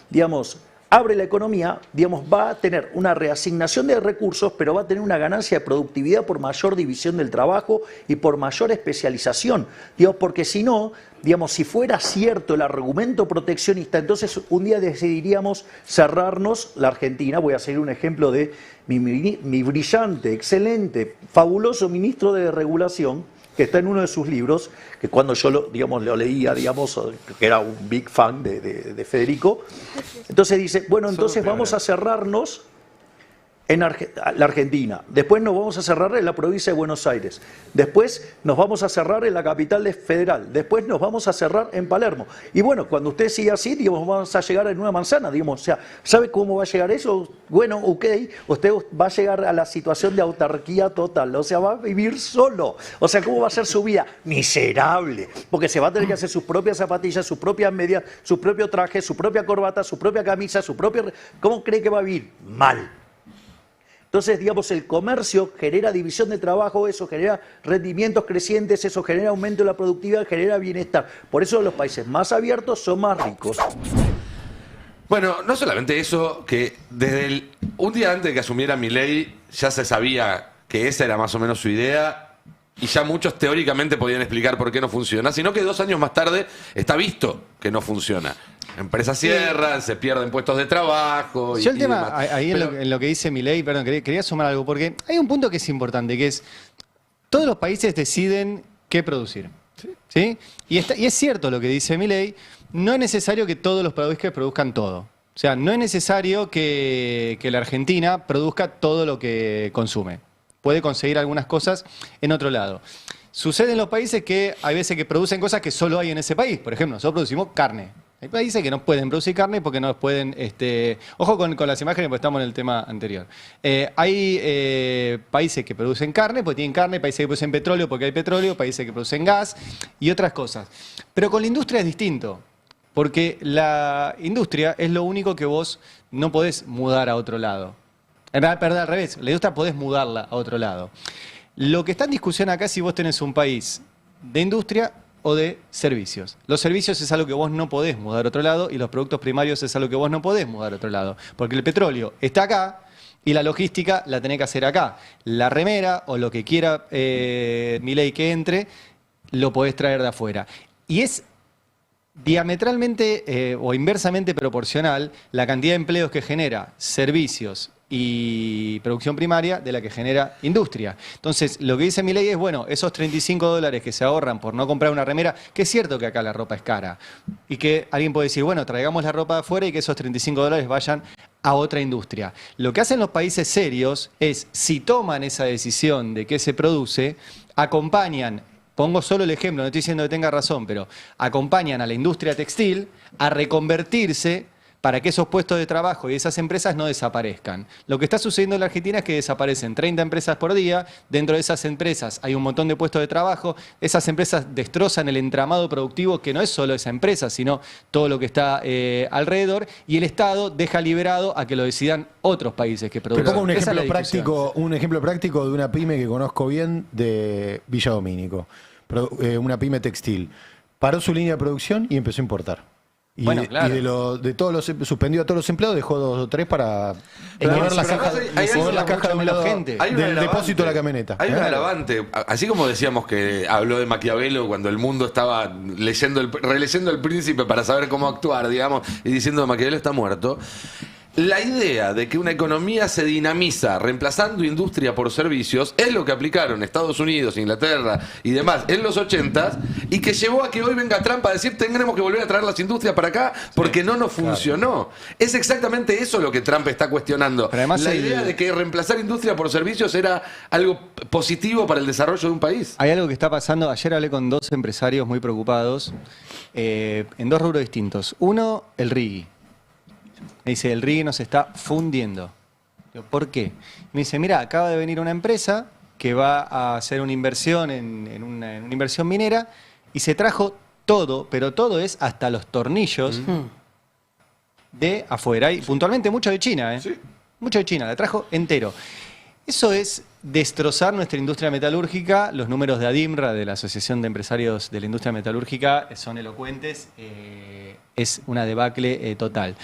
digamos, abre la economía, digamos, va a tener una reasignación de recursos, pero va a tener una ganancia de productividad por mayor división del trabajo y por mayor especialización. Digamos, porque si no, digamos, si fuera cierto el argumento proteccionista, entonces un día decidiríamos cerrarnos la Argentina. Voy a seguir un ejemplo de mi brillante, excelente, fabuloso ministro de Regulación, que está en uno de sus libros, que cuando yo lo leía, digamos, que era un big fan de Federico, entonces dice, bueno, entonces vamos a cerrarnos en la Argentina, después nos vamos a cerrar en la provincia de Buenos Aires, después nos vamos a cerrar en la capital federal, después nos vamos a cerrar en Palermo. Y bueno, cuando usted siga así, digamos, vamos a llegar en una manzana, digamos, o sea, ¿sabe cómo va a llegar eso? Bueno, ok, usted va a llegar a la situación de autarquía total, o sea, va a vivir solo. O sea, ¿cómo va a ser su vida? Miserable, porque se va a tener que hacer sus propias zapatillas, sus propias medias, su propio traje, su propia corbata, su propia camisa, su propio... ¿Cómo cree que va a vivir? Mal. Entonces, digamos, el comercio genera división de trabajo, eso genera rendimientos crecientes, eso genera aumento de la productividad, genera bienestar. Por eso los países más abiertos son más ricos. Bueno, no solamente eso, que desde un día antes de que asumiera Milei ya se sabía que esa era más o menos su idea y ya muchos teóricamente podían explicar por qué no funciona, sino que 2 años más tarde está visto que no funciona. Empresas cierran, se pierden puestos de trabajo. Yo el tema, demás. ahí Pero, en lo que dice Milei, perdón, quería sumar algo, porque hay un punto que es importante, que es, todos los países deciden qué producir. ¿Sí? Y es cierto lo que dice Milei, no es necesario que todos los países produzcan todo. O sea, no es necesario que la Argentina produzca todo lo que consume. Puede conseguir algunas cosas en otro lado. Sucede en los países que hay veces que producen cosas que solo hay en ese país. Por ejemplo, nosotros producimos carne. Hay países que no pueden producir carne porque no pueden... Ojo con las imágenes porque estamos en el tema anterior. Hay países que producen carne porque tienen carne, países que producen petróleo porque hay petróleo, países que producen gas y otras cosas. Pero con la industria es distinto. Porque la industria es lo único que vos no podés mudar a otro lado. Perdón, al revés. La industria podés mudarla a otro lado. Lo que está en discusión acá es si vos tenés un país de industria o de servicios. Los servicios es algo que vos no podés mudar a otro lado y los productos primarios es algo que vos no podés mudar a otro lado. Porque el petróleo está acá y la logística la tenés que hacer acá. La remera o lo que quiera Milei que entre, lo podés traer de afuera. Y es diametralmente o inversamente proporcional la cantidad de empleos que genera servicios y producción primaria de la que genera industria. Entonces, lo que dice Milei es, bueno, esos $35 que se ahorran por no comprar una remera, que es cierto que acá la ropa es cara, y que alguien puede decir, bueno, traigamos la ropa de afuera y que esos $35 vayan a otra industria. Lo que hacen los países serios es, si toman esa decisión de qué se produce, acompañan, pongo solo el ejemplo, no estoy diciendo que tenga razón, pero acompañan a la industria textil a reconvertirse para que esos puestos de trabajo y esas empresas no desaparezcan. Lo que está sucediendo en la Argentina es que desaparecen 30 empresas por día, dentro de esas empresas hay un montón de puestos de trabajo, esas empresas destrozan el entramado productivo, que no es solo esa empresa, sino todo lo que está alrededor, y el Estado deja liberado a que lo decidan otros países que produzcan. Te pongo un ejemplo práctico de una pyme que conozco bien de Villa Domínico, una pyme textil. Paró su línea de producción y empezó a importar. Y, bueno, claro. Suspendió a todos los empleados, dejó 2 o 3 para mover las cajas de un lado del depósito de la camioneta. Hay un agravante, así como decíamos que habló de Maquiavelo cuando el mundo estaba releyendo El Príncipe para saber cómo actuar, digamos, y diciendo que Maquiavelo está muerto. La idea de que una economía se dinamiza reemplazando industria por servicios es lo que aplicaron Estados Unidos, Inglaterra y demás en los 80s y que llevó a que hoy venga Trump a decir tendremos que volver a traer las industrias para acá porque no nos funcionó. Es exactamente eso lo que Trump está cuestionando. Pero además la idea de que reemplazar industria por servicios era algo positivo para el desarrollo de un país. Hay algo que está pasando. Ayer hablé con 2 empresarios muy preocupados en 2 rubros distintos. Uno, el RIGI. Me dice, el RIGI nos está fundiendo. Digo, ¿por qué? Me dice, mira, acaba de venir una empresa que va a hacer una inversión en una inversión minera y se trajo todo, pero todo es hasta los tornillos de afuera. Y puntualmente mucho de China, ¿eh? Sí. Mucho de China, la trajo entero. Eso es destrozar nuestra industria metalúrgica. Los números de ADIMRA, de la Asociación de Empresarios de la Industria Metalúrgica, son elocuentes. Es una debacle total.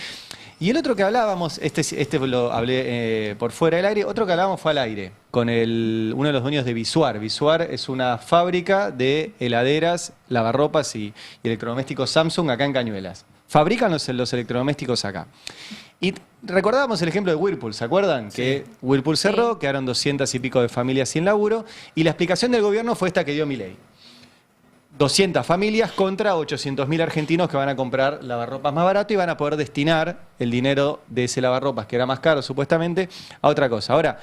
Y el otro que hablábamos, este lo hablé por fuera del aire, otro que hablábamos fue al aire, con uno de los dueños de Visuar. Visuar es una fábrica de heladeras, lavarropas y electrodomésticos Samsung acá en Cañuelas. Fabrican los electrodomésticos acá. Y recordábamos el ejemplo de Whirlpool, ¿se acuerdan? Sí. Que Whirlpool cerró, quedaron 200 y pico de familias sin laburo, y la explicación del gobierno fue esta que dio Milei. 200 familias contra 800.000 argentinos que van a comprar lavarropas más barato y van a poder destinar el dinero de ese lavarropas, que era más caro supuestamente, a otra cosa. Ahora,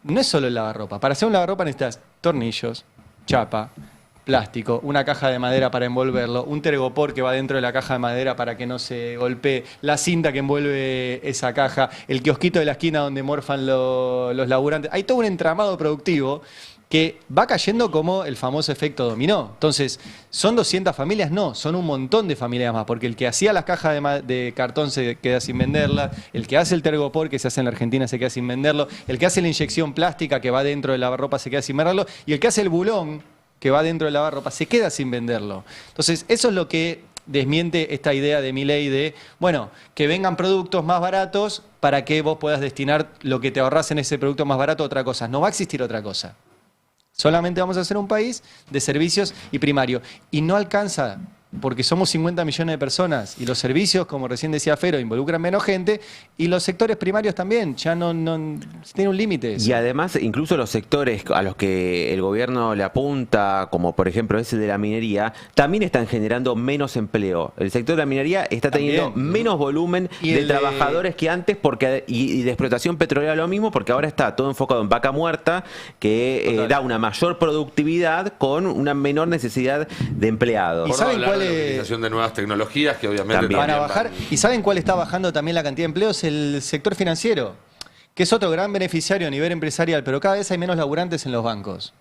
no es solo el lavarropa. Para hacer un lavarropa necesitas tornillos, chapa, plástico, una caja de madera para envolverlo, un tergopor que va dentro de la caja de madera para que no se golpee, la cinta que envuelve esa caja, el kiosquito de la esquina donde morfan los laburantes. Hay todo un entramado productivo que va cayendo como el famoso efecto dominó. Entonces, ¿son 200 familias? No, son un montón de familias más, porque el que hacía las cajas de cartón se queda sin venderlas, el que hace el tergopor que se hace en la Argentina se queda sin venderlo, el que hace la inyección plástica que va dentro del lavarropa se queda sin venderlo, y el que hace el bulón que va dentro del lavarropa se queda sin venderlo. Entonces, eso es lo que desmiente esta idea de Milei de, bueno, que vengan productos más baratos para que vos puedas destinar lo que te ahorrás en ese producto más barato a otra cosa. No va a existir otra cosa. Solamente vamos a ser un país de servicios y primario. Y no alcanza, porque somos 50 millones de personas y los servicios, como recién decía Fero, involucran menos gente y los sectores primarios también, ya no tiene un límite. Y además, incluso los sectores a los que el gobierno le apunta, como por ejemplo ese de la minería, también están generando menos empleo. El sector de la minería está teniendo También. menos volumen Y de trabajadores que antes y de explotación petrolera lo mismo, porque ahora está todo enfocado en vaca muerta, que da una mayor productividad con una menor necesidad de empleados. ¿Y Por no saben hablar cuál de la es? utilización de nuevas tecnologías que obviamente También. Van a también bajar. ¿Y saben cuál está bajando también la cantidad de empleos? El sector financiero, que es otro gran beneficiario a nivel empresarial, pero cada vez hay menos laburantes en los bancos.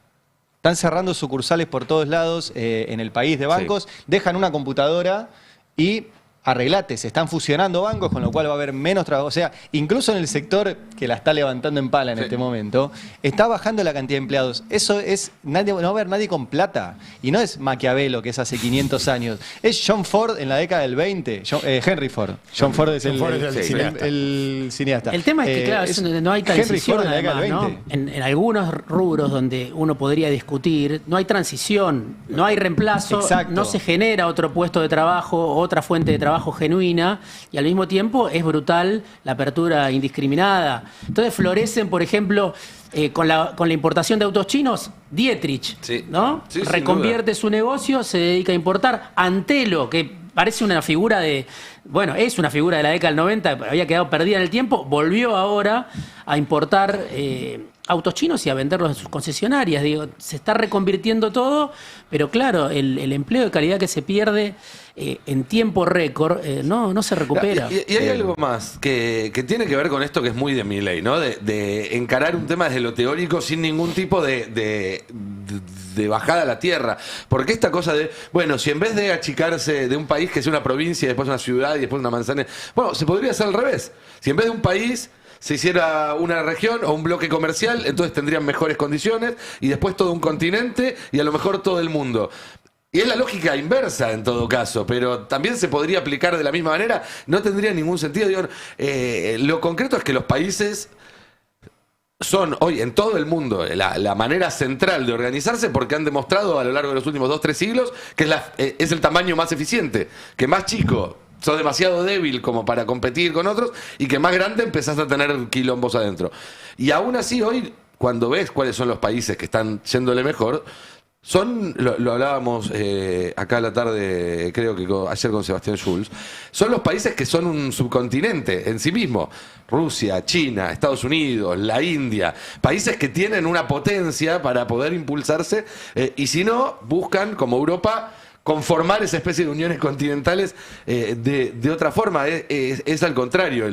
Están cerrando sucursales por todos lados en el país de bancos, dejan una computadora y arreglate, se están fusionando bancos, con lo cual va a haber menos trabajo. O sea, incluso en el sector que la está levantando en pala en este momento, está bajando la cantidad de empleados. Eso es, no va a haber nadie con plata. Y no es Maquiavelo, que es hace 500 años. Es John Ford en la década del 20. Henry Ford. John Ford es el cineasta. El tema es que, claro, no hay transición, Henry Ford en la década además, del ¿no? 20. En algunos rubros donde uno podría discutir, no hay transición, no hay reemplazo, Exacto. no se genera otro puesto de trabajo, otra fuente de trabajo genuina, y al mismo tiempo es brutal la apertura indiscriminada. Entonces florecen, por ejemplo, con la importación de autos chinos, Dietrich, Sí. ¿no? Sí, sin Reconvierte duda. su negocio, se dedica a importar. Antelo, que parece una figura es una figura de la década del 90, había quedado perdida en el tiempo, volvió ahora a importar autos chinos y a venderlos en sus concesionarias. Digo, se está reconvirtiendo todo, pero claro, el empleo de calidad que se pierde en tiempo récord no se recupera. Y hay algo más que tiene que ver con esto que es muy de Milei, ¿no? De encarar un tema desde lo teórico sin ningún tipo de bajada a la tierra. Porque esta cosa de, bueno, si en vez de achicarse de un país que es una provincia, después una ciudad y después una manzana, bueno, se podría hacer al revés. Si en vez de un país se hiciera una región o un bloque comercial, entonces tendrían mejores condiciones y después todo un continente y a lo mejor todo el mundo. Y es la lógica inversa en todo caso, pero también se podría aplicar de la misma manera, no tendría ningún sentido. Digo, lo concreto es que los países son hoy en todo el mundo la manera central de organizarse porque han demostrado a lo largo de los últimos 2-3 siglos que es el tamaño más eficiente, que más chico sos demasiado débil como para competir con otros y que más grande empezás a tener quilombos adentro. Y aún así hoy, cuando ves cuáles son los países que están yéndole mejor, lo hablábamos acá a la tarde, creo que ayer con Sebastián Schulz, son los países que son un subcontinente en sí mismo. Rusia, China, Estados Unidos, la India, países que tienen una potencia para poder impulsarse y si no, buscan, como Europa, conformar esa especie de uniones continentales de otra forma. Es al contrario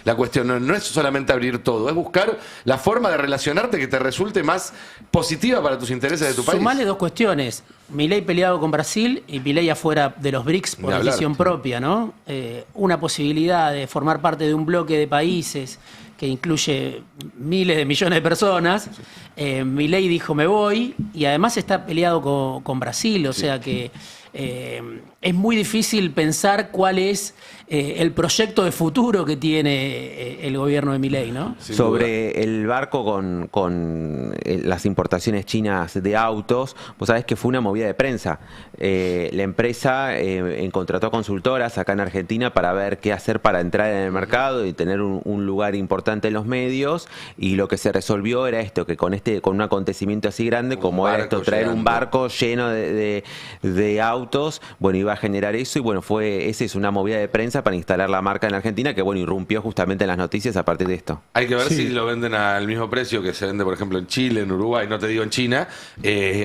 la cuestión. No es solamente abrir todo, es buscar la forma de relacionarte que te resulte más positiva para tus intereses de tu país. Sumale dos cuestiones. Milei peleado con Brasil y Milei afuera de los BRICS por decisión propia, ¿no? Una posibilidad de formar parte de un bloque de países que incluye miles de millones de personas. Milei dijo me voy y además está peleado con Brasil, o sea que es muy difícil pensar cuál es el proyecto de futuro que tiene el gobierno de Milei, ¿no? Sobre el barco con las importaciones chinas de autos, vos sabés que fue una movida de prensa. La empresa contrató consultoras acá en Argentina para ver qué hacer para entrar en el mercado y tener un lugar importante en los medios, y lo que se resolvió era esto, que con un acontecimiento así grande como era esto, traer un barco lleno de autos, bueno, iba a generar eso, y bueno, esa es una movida de prensa para instalar la marca en Argentina, que bueno, irrumpió justamente en las noticias a partir de esto. Hay que ver si lo venden al mismo precio que se vende, por ejemplo, en Chile, en Uruguay, no te digo en China,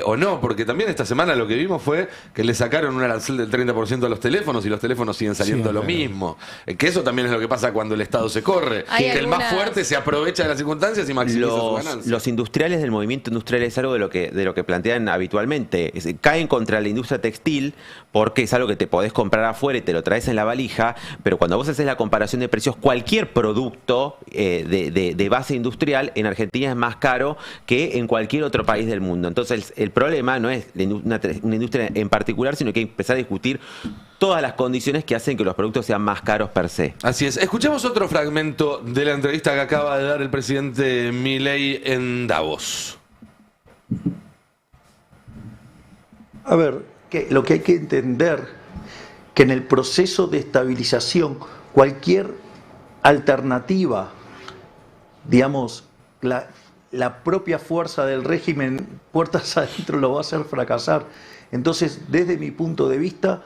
o no, porque también esta semana lo que vimos fue que le sacaron un arancel del 30% a los teléfonos y los teléfonos siguen saliendo lo mismo. Que eso también es lo que pasa cuando el Estado se corre, que el más fuerte se aprovecha de las circunstancias y maximiza su ganancia. Los industriales del movimiento industrial es algo de lo que plantean habitualmente. Caen contra la industria textil porque es algo que te podés comprar afuera y te lo traes en la valija, pero cuando vos haces la comparación de precios, cualquier producto de base industrial en Argentina es más caro que en cualquier otro país del mundo. Entonces el problema no es una industria en particular, sino que hay que empezar a discutir todas las condiciones que hacen que los productos sean más caros per se. Así es. Escuchemos otro fragmento de la entrevista que acaba de dar el presidente Milei en Davos. A ver, lo que hay que entender, que en el proceso de estabilización, cualquier alternativa, digamos, la propia fuerza del régimen, puertas adentro, lo va a hacer fracasar. Entonces, desde mi punto de vista,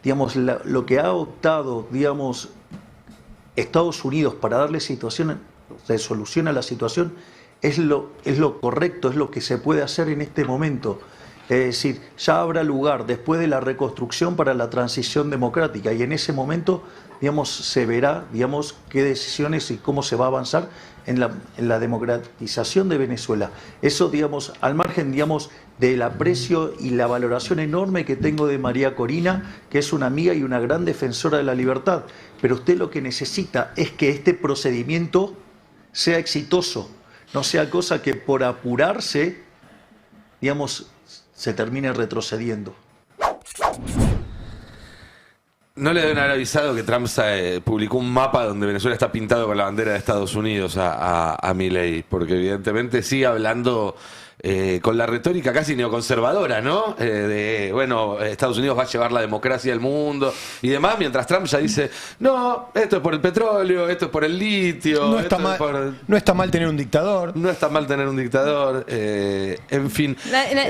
digamos, lo que ha optado, digamos, Estados Unidos para darle solución a la situación es lo correcto, es lo que se puede hacer en este momento. Es decir, ya habrá lugar después de la reconstrucción para la transición democrática, y en ese momento, digamos, se verá, digamos, qué decisiones y cómo se va a avanzar en la democratización de Venezuela. Eso, digamos, al margen, digamos, del aprecio y la valoración enorme que tengo de María Corina, que es una amiga y una gran defensora de la libertad. Pero usted lo que necesita es que este procedimiento sea exitoso, no sea cosa que por apurarse, digamos, se termine retrocediendo. No le deben haber avisado que Trump publicó un mapa donde Venezuela está pintado con la bandera de Estados Unidos a Milei, porque evidentemente sigue hablando con la retórica casi neoconservadora, ¿no? Bueno, Estados Unidos va a llevar la democracia al mundo y demás, mientras Trump ya dice, no, esto es por el petróleo, esto es por el litio. No está mal tener un dictador. No está mal tener un dictador, en fin.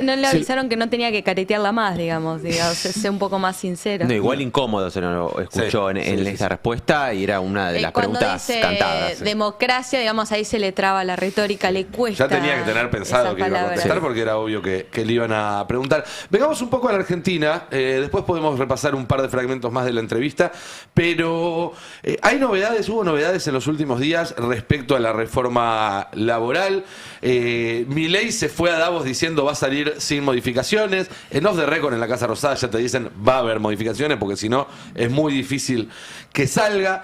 No le avisaron que no tenía que caretearla más, digamos, ser un poco más sincero. No, igual incómodo se lo escuchó en esa respuesta, y era una de las preguntas dice cantadas. Democracia, digamos, ahí se le traba la retórica, le cuesta. Ya tenía que tener pensado que iba a contestar, porque era obvio que le iban a preguntar. Vengamos un poco a la Argentina, después podemos repasar un par de fragmentos más de la entrevista, pero hubo novedades en los últimos días respecto a la reforma laboral. Milei se fue a Davos diciendo va a salir sin modificaciones. En off the record en la Casa Rosada ya te dicen va a haber modificaciones, porque si no es muy difícil que salga.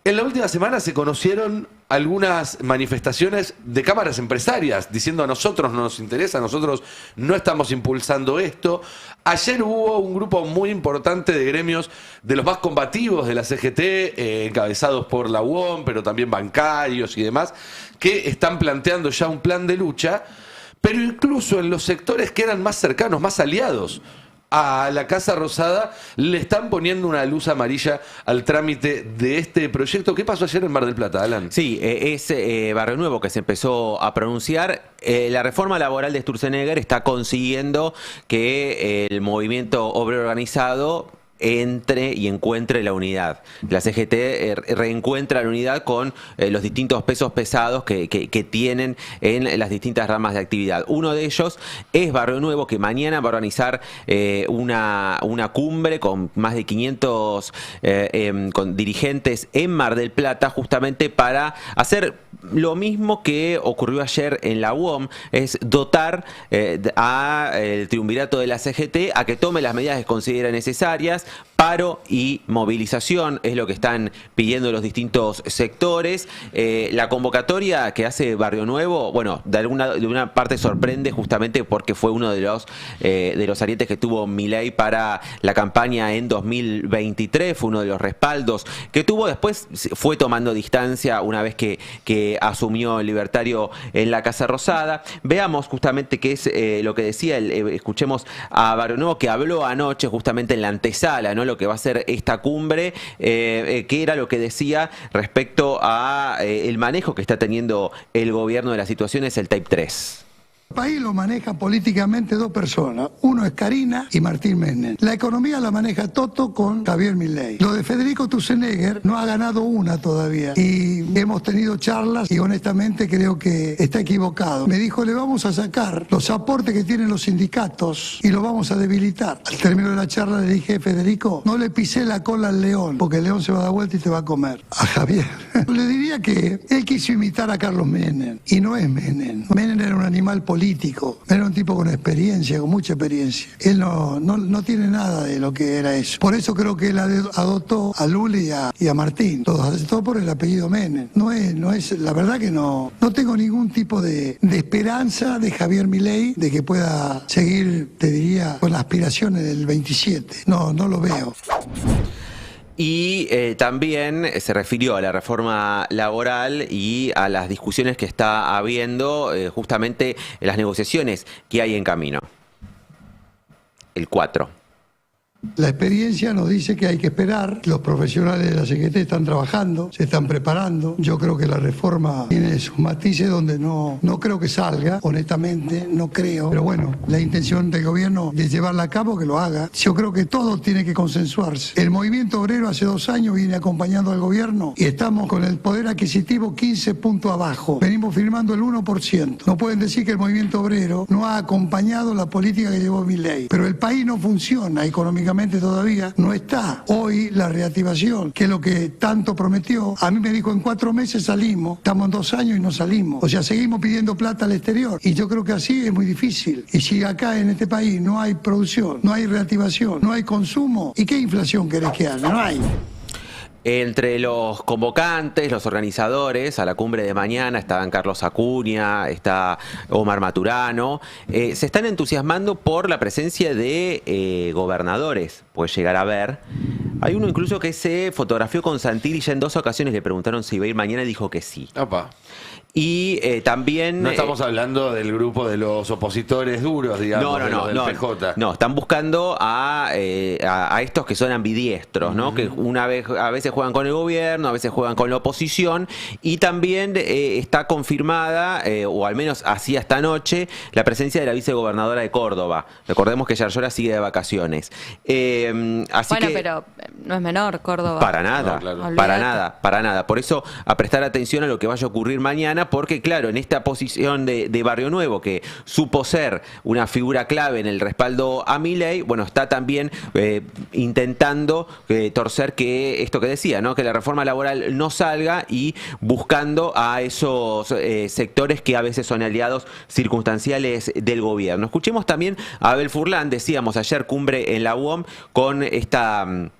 En la última semana se conocieron algunas manifestaciones de cámaras empresarias diciendo a nosotros no nos interesa, nosotros no estamos impulsando esto. Ayer hubo un grupo muy importante de gremios de los más combativos de la CGT, encabezados por la UOM, pero también bancarios y demás, que están planteando ya un plan de lucha, pero incluso en los sectores que eran más cercanos, más aliados a la Casa Rosada, le están poniendo una luz amarilla al trámite de este proyecto. ¿Qué pasó ayer en Mar del Plata, Alan? Sí, es Barrio Nuevo que se empezó a pronunciar. La reforma laboral de Sturzenegger está consiguiendo que el movimiento obrero organizado entre y encuentre la unidad. La CGT reencuentra la unidad con los distintos pesos pesados que tienen en las distintas ramas de actividad. Uno de ellos es Barrio Nuevo, que mañana va a organizar una cumbre con más de 500 con dirigentes en Mar del Plata, justamente para hacer lo mismo que ocurrió ayer en la UOM, es dotar al triunvirato de la CGT a que tome las medidas que considera necesarias. Paro y movilización es lo que están pidiendo los distintos sectores. La convocatoria que hace Barrio Nuevo, bueno, de una parte sorprende justamente porque fue uno de los arietes que tuvo Milei para la campaña en 2023, fue uno de los respaldos que tuvo. Después fue tomando distancia una vez que asumió el libertario en la Casa Rosada. Veamos justamente qué es lo que decía, escuchemos a Barrio Nuevo, que habló anoche justamente en la antesala, ¿no? Lo que va a ser esta cumbre, que era lo que decía respecto a el manejo que está teniendo el gobierno de la situación, es el Tape 3. El país lo maneja políticamente dos personas, uno es Karina y Martín Menem. La economía la maneja Toto con Javier Milei. Lo de Federico Thussenegger no ha ganado una todavía y hemos tenido charlas y honestamente creo que está equivocado. Me dijo, le vamos a sacar los aportes que tienen los sindicatos y los vamos a debilitar. Al término de la charla le dije, Federico, no le pisé la cola al león, porque el león se va a dar vuelta y te va a comer. A Javier. Le diría que él quiso imitar a Carlos Menem y no es Menem. Menem era un animal político. Era un tipo con experiencia, con mucha experiencia. Él no tiene nada de lo que era eso. Por eso creo que él adoptó a Lula y a Martín. Todo por el apellido Menem. No es, la verdad que no tengo ningún tipo de esperanza de Javier Milei de que pueda seguir, te diría, con las aspiraciones del 27. No lo veo. Y también se refirió a la reforma laboral y a las discusiones que está habiendo justamente en las negociaciones que hay en camino. El 4. La experiencia nos dice que hay que esperar. Los profesionales de la CGT están trabajando, se están preparando. Yo creo que la reforma tiene sus matices donde no creo que salga, honestamente, no creo. Pero bueno, la intención del gobierno de llevarla a cabo, que lo haga. Yo creo que todo tiene que consensuarse. El movimiento obrero hace 2 años viene acompañando al gobierno y estamos con el poder adquisitivo 15 puntos abajo. Venimos firmando el 1%. No pueden decir que el movimiento obrero no ha acompañado la política que llevó Milei. Pero el país no funciona económicamente. Todavía no está hoy la reactivación, que es lo que tanto prometió. A mí me dijo en 4 meses salimos, estamos en 2 años y no salimos. O sea, seguimos pidiendo plata al exterior y yo creo que así es muy difícil. Y si acá en este país no hay producción, no hay reactivación, no hay consumo, ¿y qué inflación querés que haya? No hay. Entre los convocantes, los organizadores a la cumbre de mañana estaban Carlos Acuña, está Omar Maturano. Se están entusiasmando por la presencia de gobernadores, puede llegar a ver. Hay uno incluso que se fotografió con Santilli, ya en 2 ocasiones le preguntaron si iba a ir mañana y dijo que sí. Opa. Y también... No estamos hablando del grupo de los opositores duros, digamos, del PJ. No, están buscando a estos que son ambidiestros, ¿no? Que a veces juegan con el gobierno, a veces juegan con la oposición, y también está confirmada, o al menos así hasta anoche, la presencia de la vicegobernadora de Córdoba. Recordemos que Yarlora sigue de vacaciones. Pero no es menor Córdoba. Para nada, No, claro. para nada. Por eso, a prestar atención a lo que vaya a ocurrir mañana, porque claro, en esta posición de Barrio Nuevo, que supo ser una figura clave en el respaldo a Milei, bueno, está también intentando torcer que esto que decía, ¿no? Que la reforma laboral no salga y buscando a esos sectores que a veces son aliados circunstanciales del gobierno. Escuchemos también a Abel Furlan, decíamos ayer cumbre en la UOM con esta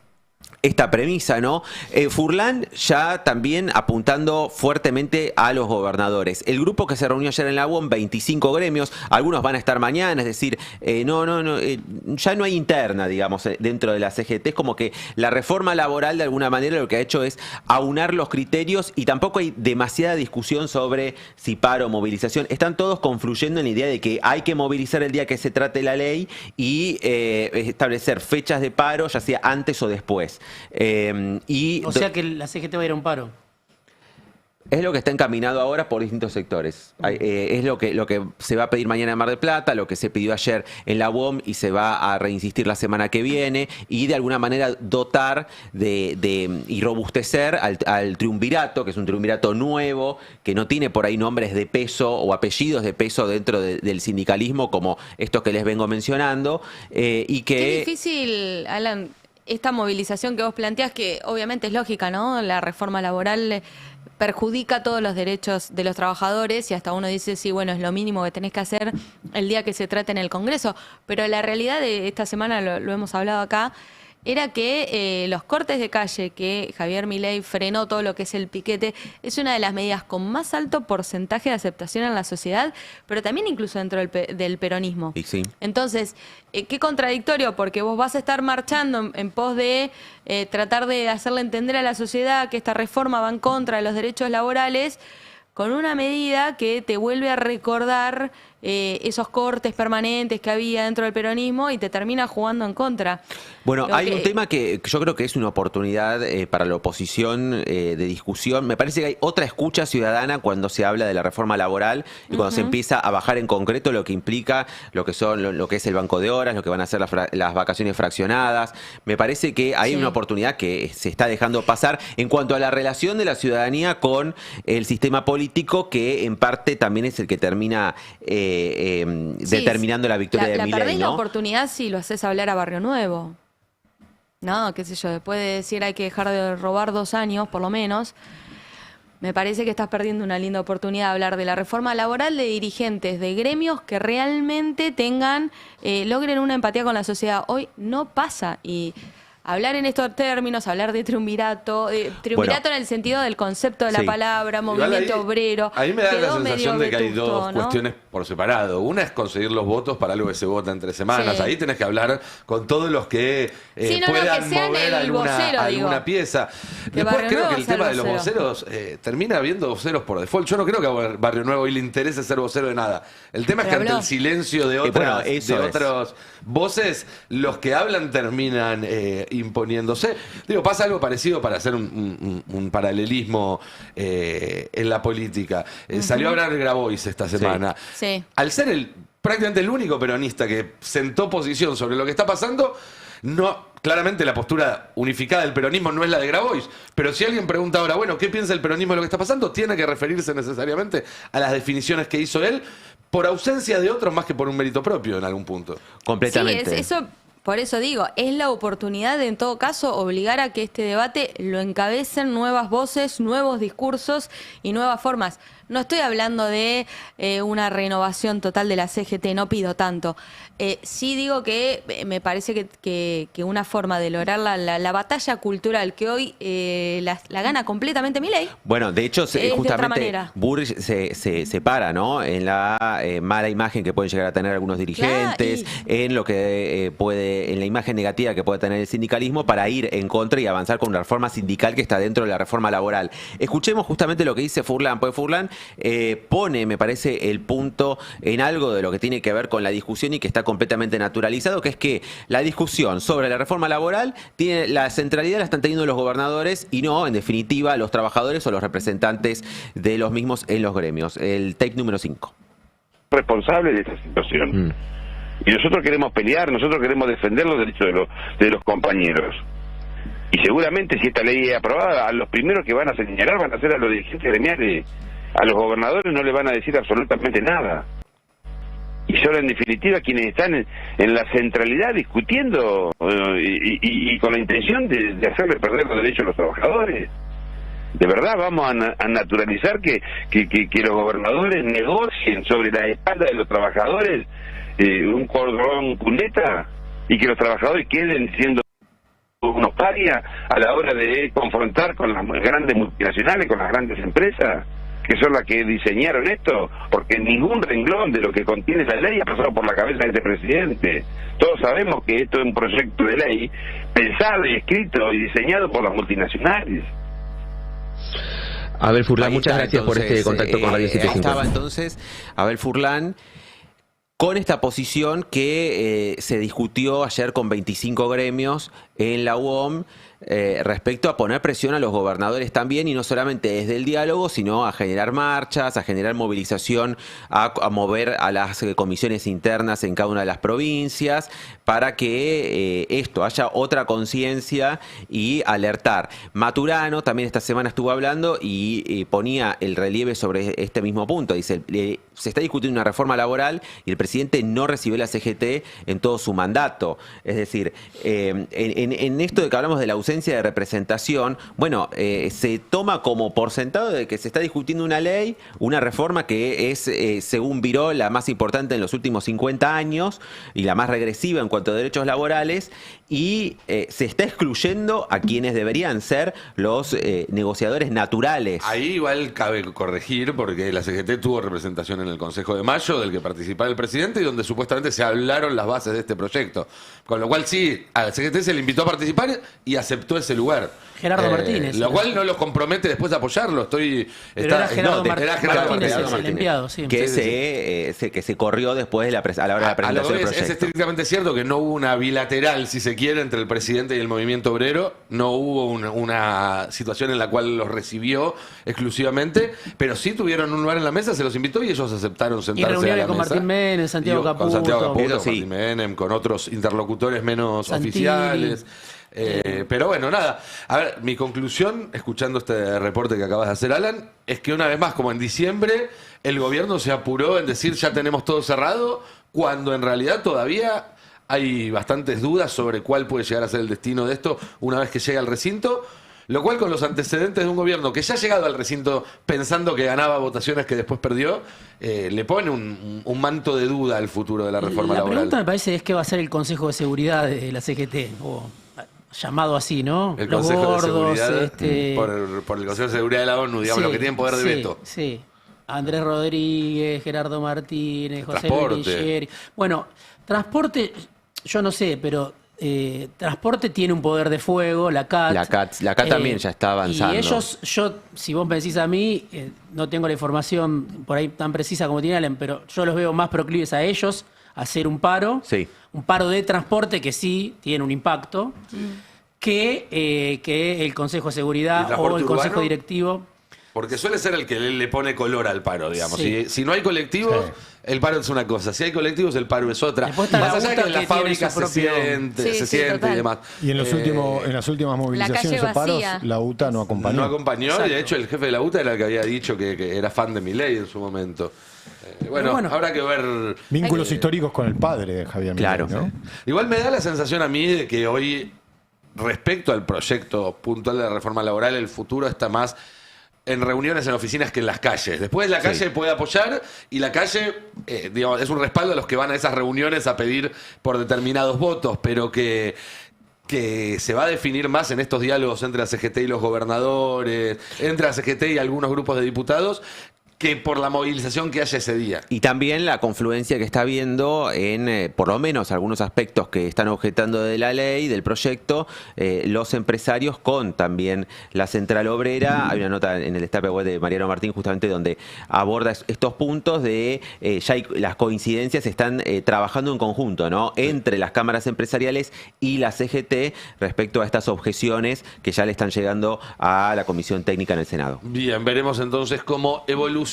premisa, ¿no? Furlan ya también apuntando fuertemente a los gobernadores. El grupo que se reunió ayer en la UOM, 25 gremios, algunos van a estar mañana, es decir, ya no hay interna, digamos, dentro de la CGT. Es como que la reforma laboral de alguna manera lo que ha hecho es aunar los criterios y tampoco hay demasiada discusión sobre si paro o movilización. Están todos confluyendo en la idea de que hay que movilizar el día que se trate la ley y establecer fechas de paro, ya sea antes o después. O sea que la CGT va a ir a un paro. Es lo que está encaminado ahora por distintos sectores. Es lo que se va a pedir mañana en Mar del Plata, lo que se pidió ayer en la UOM y se va a reinsistir la semana que viene, y de alguna manera dotar y robustecer al triunvirato, que es un triunvirato nuevo, que no tiene por ahí nombres de peso o apellidos de peso dentro del sindicalismo, como estos que les vengo mencionando, y que... Qué difícil, Alan, esta movilización que vos planteás, que obviamente es lógica, ¿no? La reforma laboral perjudica todos los derechos de los trabajadores y hasta uno dice, sí, bueno, es lo mínimo que tenés que hacer el día que se trate en el Congreso. Pero la realidad de esta semana, lo hemos hablado acá, era que los cortes de calle que Javier Milei frenó, todo lo que es el piquete, es una de las medidas con más alto porcentaje de aceptación en la sociedad, pero también incluso dentro del peronismo. Y sí. Entonces, qué contradictorio, porque vos vas a estar marchando en pos de tratar de hacerle entender a la sociedad que esta reforma va en contra de los derechos laborales, con una medida que te vuelve a recordar esos cortes permanentes que había dentro del peronismo y te termina jugando en contra. Bueno, hay un tema que yo creo que es una oportunidad para la oposición de discusión. Me parece que hay otra escucha ciudadana cuando se habla de la reforma laboral y cuando se empieza a bajar en concreto lo que implica, lo que es el banco de horas, lo que van a ser las vacaciones fraccionadas. Me parece que hay una oportunidad que se está dejando pasar en cuanto a la relación de la ciudadanía con el sistema político, que en parte también es el que termina determinando la victoria de Milei, perdés ¿no? la oportunidad si lo haces hablar a Barrio Nuevo. No, qué sé yo, después de decir hay que dejar de robar 2 años, por lo menos, me parece que estás perdiendo una linda oportunidad de hablar de la reforma laboral de dirigentes de gremios que realmente logren una empatía con la sociedad. Hoy no pasa, y hablar en estos términos, hablar de triunvirato, triunvirato en el sentido del concepto de la palabra, movimiento obrero. Ahí me da la quedó sensación medio de que hay vetusto, dos cuestiones por separado. Una es conseguir los votos para algo que se vota en 3 semanas. Sí. Ahí tenés que hablar con todos los que puedan que sean mover el vocero, alguna pieza. Que Después Barrio creo Nuevo que el sea el tema de los vocero. voceros termina habiendo voceros por default. Yo no creo que a Barrio Nuevo hoy le interese ser vocero de nada. El tema es que ante el silencio de otras voces, los que hablan terminan imponiéndose. Digo, pasa algo parecido para hacer un paralelismo en la política. Salió a hablar Grabois esta semana. Sí. Al ser prácticamente el único peronista que sentó posición sobre lo que está pasando, claramente la postura unificada del peronismo no es la de Grabois, pero si alguien pregunta ahora, bueno, ¿qué piensa el peronismo de lo que está pasando? Tiene que referirse necesariamente a las definiciones que hizo él, por ausencia de otros más que por un mérito propio en algún punto. Completamente. Sí, por eso digo, es la oportunidad de, en todo caso, obligar a que este debate lo encabecen nuevas voces, nuevos discursos y nuevas formas. No estoy hablando de una renovación total de la CGT, no pido tanto. Sí digo que me parece que una forma de lograr la batalla cultural que hoy la gana completamente Milei. Bueno, de hecho, de otra justamente manera. Burrich se separa, ¿no? En la mala imagen que pueden llegar a tener algunos dirigentes, en lo que en la imagen negativa que puede tener el sindicalismo, para ir en contra y avanzar con una reforma sindical que está dentro de la reforma laboral. Escuchemos justamente lo que dice Furlan, pues Furlan pone, me parece, el punto en algo de lo que tiene que ver con la discusión y que está completamente naturalizado, que es que la discusión sobre la reforma laboral tiene la centralidad, la están teniendo los gobernadores y no, en definitiva, los trabajadores o los representantes de los mismos en los gremios. El take número 5. Responsable de esta situación. Y nosotros queremos pelear, nosotros queremos defender los derechos de los compañeros. Y seguramente si esta ley es aprobada, a los primeros que van a señalar van a ser a los dirigentes gremiales. A los gobernadores no le van a decir absolutamente nada. Y son en definitiva quienes están en la centralidad discutiendo y con la intención de hacerle perder los derechos a los trabajadores. ¿De verdad vamos a naturalizar que los gobernadores negocien sobre la espalda de los trabajadores un cordón cuneta y que los trabajadores queden siendo unos parias a la hora de confrontar con las grandes multinacionales, con las grandes empresas que son las que diseñaron esto? Porque ningún renglón de lo que contiene la ley ha pasado por la cabeza de este presidente. Todos sabemos que esto es un proyecto de ley pensado y escrito y diseñado por las multinacionales. Abel Furlan, Ahí muchas está, gracias por este contacto con Radio 750. estaba Entonces, Abel Furlan, con esta posición que se discutió ayer con 25 gremios en la UOM respecto a poner presión a los gobernadores también, y no solamente desde el diálogo, sino a generar marchas, a generar movilización, a mover a las comisiones internas en cada una de las provincias, para que haya otra conciencia y alertar. Maturano también esta semana estuvo hablando y ponía el relieve sobre este mismo punto. Dice, se está discutiendo una reforma laboral y el presidente no recibió la CGT en todo su mandato. Es decir, en esto de que hablamos de la ausencia de representación, bueno, se toma como por sentado de que se está discutiendo una ley, una reforma que es, según Viró, la más importante en los últimos 50 años y la más regresiva en cuanto a derechos laborales, y se está excluyendo a quienes deberían ser los negociadores naturales. Ahí igual cabe corregir, porque la CGT tuvo representación en el Consejo de Mayo, del que participaba el presidente, y donde supuestamente se hablaron las bases de este proyecto. Con lo cual sí, a la CGT se le invitó a participar y aceptó ese lugar. Gerardo Martínez. Lo cual no los compromete después de apoyarlo. Era Gerardo Martínez, el enviado, sí. Que se corrió después de a la hora de la presentación del proyecto. Es estrictamente cierto que no hubo una bilateral, si se quiere, entre el presidente y el movimiento obrero. No hubo una situación en la cual los recibió exclusivamente, pero sí tuvieron un lugar en la mesa, se los invitó y ellos aceptaron sentarse a la mesa. Y reuniones con Martín Menem, Santiago Caputo. Con Santiago Caputo, sí. Martín Menem, con otros interlocutores menos Santilli. oficiales. Pero bueno, nada. A ver, mi conclusión, escuchando este reporte que acabas de hacer, Alan, es que una vez más, como en diciembre, el gobierno se apuró en decir ya tenemos todo cerrado, cuando en realidad todavía hay bastantes dudas sobre cuál puede llegar a ser el destino de esto una vez que llegue al recinto. Lo cual, con los antecedentes de un gobierno que ya ha llegado al recinto pensando que ganaba votaciones que después perdió, le pone un manto de duda al futuro de la reforma laboral. La pregunta me parece es qué va a ser el Consejo de Seguridad de la CGT, o llamado así, ¿no? El Los Consejo gordos, de Seguridad, por el Consejo de Seguridad de la ONU, digamos, sí, los que tienen poder de veto. Sí. Andrés Rodríguez, Gerardo Martínez, José Transporte. Berigeri. Bueno, transporte, yo no sé, pero transporte tiene un poder de fuego, la CAT. La CAT también ya está avanzando. Y ellos, si vos me decís a mí, no tengo la información por ahí tan precisa como tiene Allen, pero yo los veo más proclives a ellos a hacer un paro. Sí. Un paro de transporte que sí tiene un impacto, que el Consejo de Seguridad o el Consejo urbano? Directivo. Porque suele ser el que le pone color al paro, digamos. Sí. Si no hay colectivos, el paro es una cosa. Si hay colectivos, el paro es otra. Después está Más la allá de UTA que en las que tiene fábricas su se propio- siente total. y demás. Y en las últimas movilizaciones o paros, vacía. la UTA no acompañó. No acompañó, y Exacto. de hecho el jefe de la UTA era el que había dicho que era fan de Milei en su momento. Bueno, bueno. habrá que ver. Vínculos históricos con el padre de Javier Milei, Claro. ¿no? Igual me da la sensación a mí de que hoy, respecto al proyecto puntual de la reforma laboral, el futuro está más en reuniones en oficinas que en las calles. Después la calle puede apoyar y la calle digamos, es un respaldo a los que van a esas reuniones a pedir por determinados votos, pero que se va a definir más en estos diálogos entre la CGT y los gobernadores, entre la CGT y algunos grupos de diputados, que por la movilización que haya ese día. Y también la confluencia que está habiendo en, por lo menos, algunos aspectos que están objetando de la ley, del proyecto, los empresarios con también la Central Obrera. Hay una nota en el destape web de Mariano Martín justamente donde aborda estos puntos de ya las coincidencias están trabajando en conjunto, ¿no? Entre las cámaras empresariales y la CGT respecto a estas objeciones que ya le están llegando a la Comisión Técnica en el Senado. Bien, veremos entonces cómo evoluciona.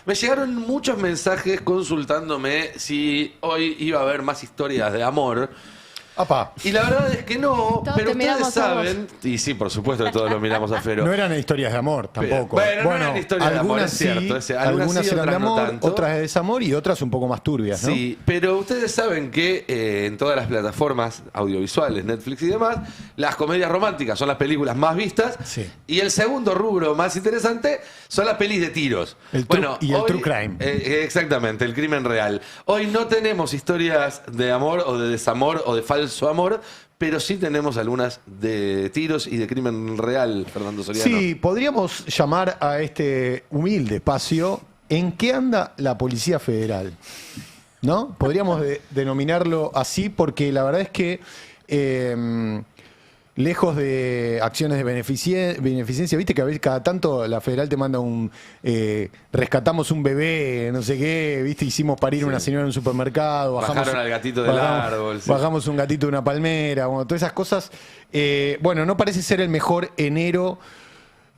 Me llegaron muchos mensajes consultándome si hoy iba a haber más historias de amor. Apá. Y la verdad es que no, Todos pero te ustedes miramos a vos. saben, y sí, por supuesto que todos lo miramos a Fero. No eran historias de amor tampoco. Bueno, no eran historias de amor, es cierto. Algunas sí, eran de otras no amor, tanto. otras de desamor y otras un poco más turbias, ¿no? Sí, pero ustedes saben que en todas las plataformas audiovisuales, Netflix y demás, las comedias románticas son las películas más vistas. Sí. Y el segundo rubro más interesante son las pelis de tiros. El true crime. Exactamente, el crimen real. Hoy no tenemos historias de amor o de desamor o de falso amor, pero sí tenemos algunas de tiros y de crimen real, Fernando Soriano. Sí, podríamos llamar a este humilde espacio ¿en qué anda la Policía Federal? ¿No? Podríamos denominarlo así porque la verdad es que lejos de acciones de beneficencia, viste que a veces cada tanto la federal te manda rescatamos un bebé, no sé qué, viste, hicimos parir una señora en un supermercado, Bajaron al gatito del árbol. Sí. Bajamos un gatito de una palmera, bueno, todas esas cosas. Bueno, no parece ser el mejor enero